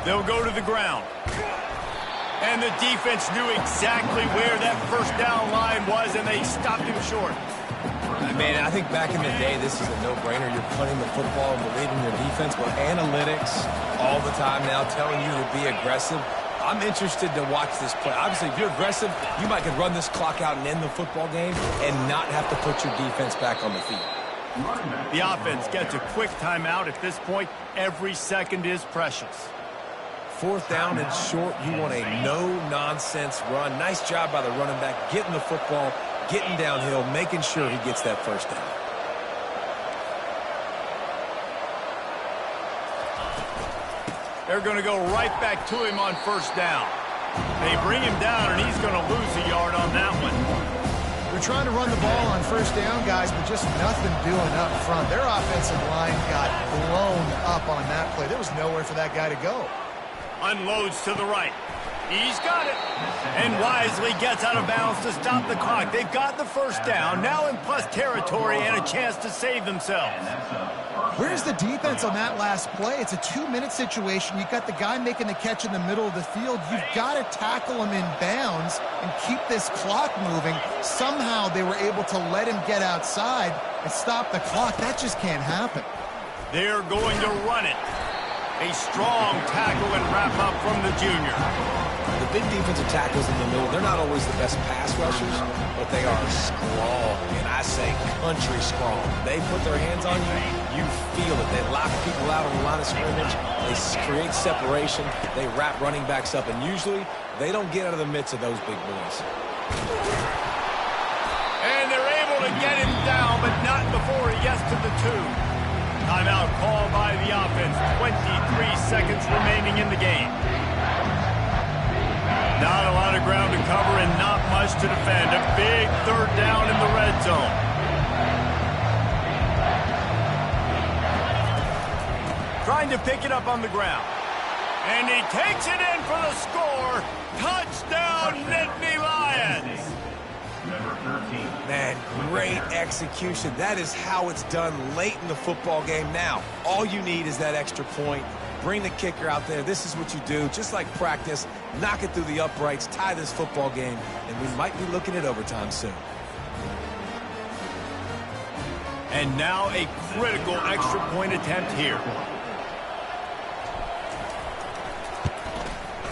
They'll go to the ground. And the defense knew exactly where that first down line was, and they stopped him short. Man, I think back in the day, this is a no-brainer. You're punting the football and believing your defense, but analytics all the time now telling you to be aggressive. I'm interested to watch this play. Obviously, if you're aggressive, you might could run this clock out and end the football game and not have to put your defense back on the field. The offense gets a quick timeout. At this point, every second is precious. 4th down and short, you want a no-nonsense run. Nice job by the running back, getting the football, getting downhill, making sure he gets that first down. They're going to go right back to him on first down. They bring him down, and he's going to lose a yard on that one. They're trying to run the ball on first down, guys, but just nothing doing up front. Their offensive line got blown up on that play. There was nowhere for that guy to go. Unloads to the right. He's got it. And wisely gets out of bounds to stop the clock. They've got the first down, now in plus territory and a chance to save themselves. Where's the defense on that last play? It's a 2-minute situation. You've got the guy making the catch in the middle of the field. You've got to tackle him in bounds and keep this clock moving. Somehow they were able to let him get outside and stop the clock. That just can't happen. They're going to run it. A strong tackle and wrap up from the junior. The big defensive tackles in the middle, they're not always the best pass rushers, but they are strong, and I say country strong. They put their hands on you, you feel it. They lock people out on the line of scrimmage. They create separation. They wrap running backs up, and usually they don't get out of the midst of those big boys. And they're able to get him down, but not before he gets to the 2. Timeout called by the offense. 23 seconds remaining in the game. Not a lot of ground to cover and not much to defend. A big third down in the red zone. Trying to pick it up on the ground. And he takes it in for the score. Touchdown, Nittany Lions. Man, great execution. That is how it's done late in the football game. Now, all you need is that extra point. Bring the kicker out there. This is what you do. Just like practice, knock it through the uprights, tie this football game, and we might be looking at overtime soon. And now a critical extra point attempt here.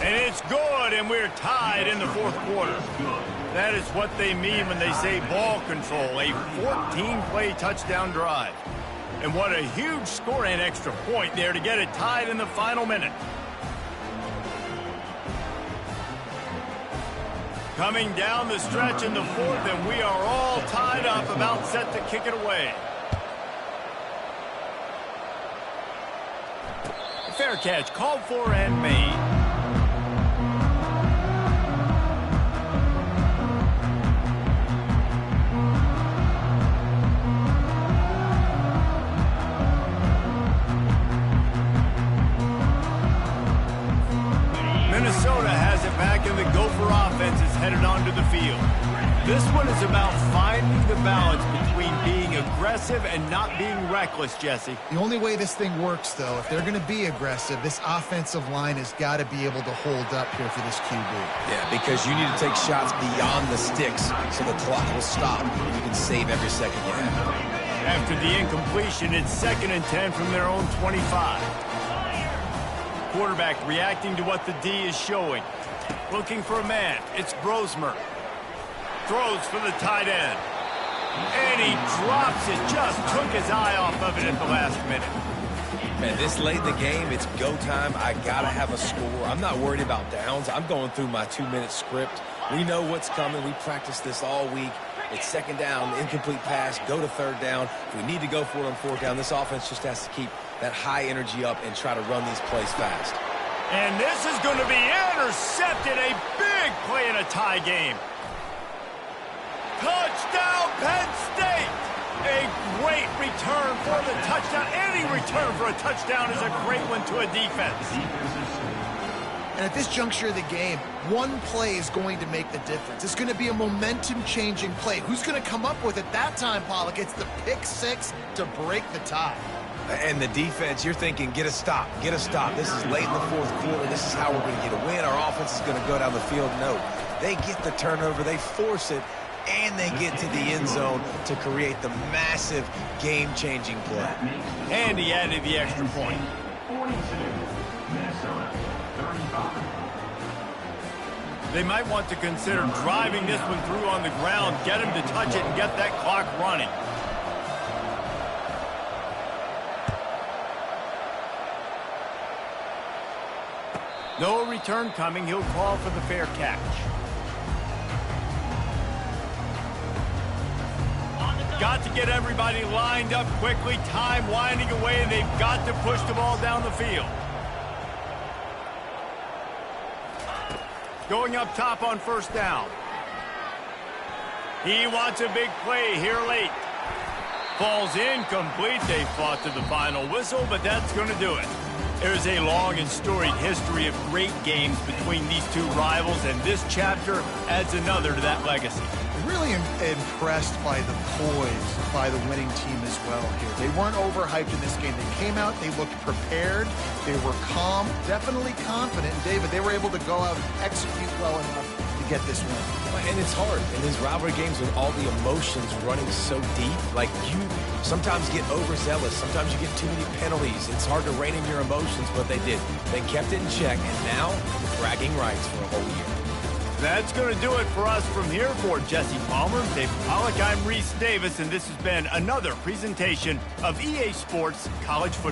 And it's good, and we're tied in the fourth quarter. That is what they mean when they say ball control, a 14-play touchdown drive. And what a huge score and extra point there to get it tied in the final minute. Coming down the stretch in the fourth, and we are all tied up, about set to kick it away. Fair catch called for and made. Minnesota has it back, and the Gopher offense is headed onto the field. This one is about finding the balance between being aggressive and not being reckless, Jesse. The only way this thing works, though, if they're going to be aggressive, this offensive line has got to be able to hold up here for this QB. Yeah, because you need to take shots beyond the sticks so the clock will stop. You can save every second you have. After the incompletion, it's 2nd and 10 from their own 25. Quarterback reacting to what the D is showing. Looking for a man. It's Brosmer. Throws for the tight end. And he drops it. Just took his eye off of it at the last minute. Man, this late in the game, it's go time. I got to have a score. I'm not worried about downs. I'm going through my 2-minute script. We know what's coming. We practiced this all week. It's 2nd down, incomplete pass, go to 3rd down. If we need to go for it on 4th down, this offense just has to keep that high energy up and try to run these plays fast. And this is going to be intercepted. A big play in a tie game. Touchdown, Penn State! A great return for the touchdown. Any return for a touchdown is a great one to a defense. And at this juncture of the game, one play is going to make the difference. It's going to be a momentum-changing play. Who's going to come up with it that time, Pollock? It's the pick 6 to break the tie. And the defense, you're thinking, get a stop, get a stop. This is late in the fourth quarter. This is how we're going to get a win. Our offense is going to go down the field. No, they get the turnover, they force it, and they get to the end zone to create the massive game-changing play. And he added the extra point. 42, Minnesota, 35. They might want to consider driving this one through on the ground, get him to touch it, and get that clock running. No return coming. He'll call for the fair catch. Got to get everybody lined up quickly. Time winding away, and they've got to push the ball down the field. Going up top on 1st down. He wants a big play here late. Falls incomplete. They fought to the final whistle, but that's going to do it. There's a long and storied history of great games between these two rivals, and this chapter adds another to that legacy. Really impressed by the poise by the winning team as well here. They weren't overhyped in this game. They came out, they looked prepared, they were calm, definitely confident. And David, they were able to go out and execute well enough to get this win. And it's hard in these rivalry games with all the emotions running so deep. Like, you sometimes get overzealous. Sometimes you get too many penalties. It's hard to rein in your emotions, but they did. They kept it in check, and now bragging rights for a whole year. That's going to do it for us from here. For Jesse Palmer, David Pollack, I'm Reese Davis, and this has been another presentation of EA Sports College Football.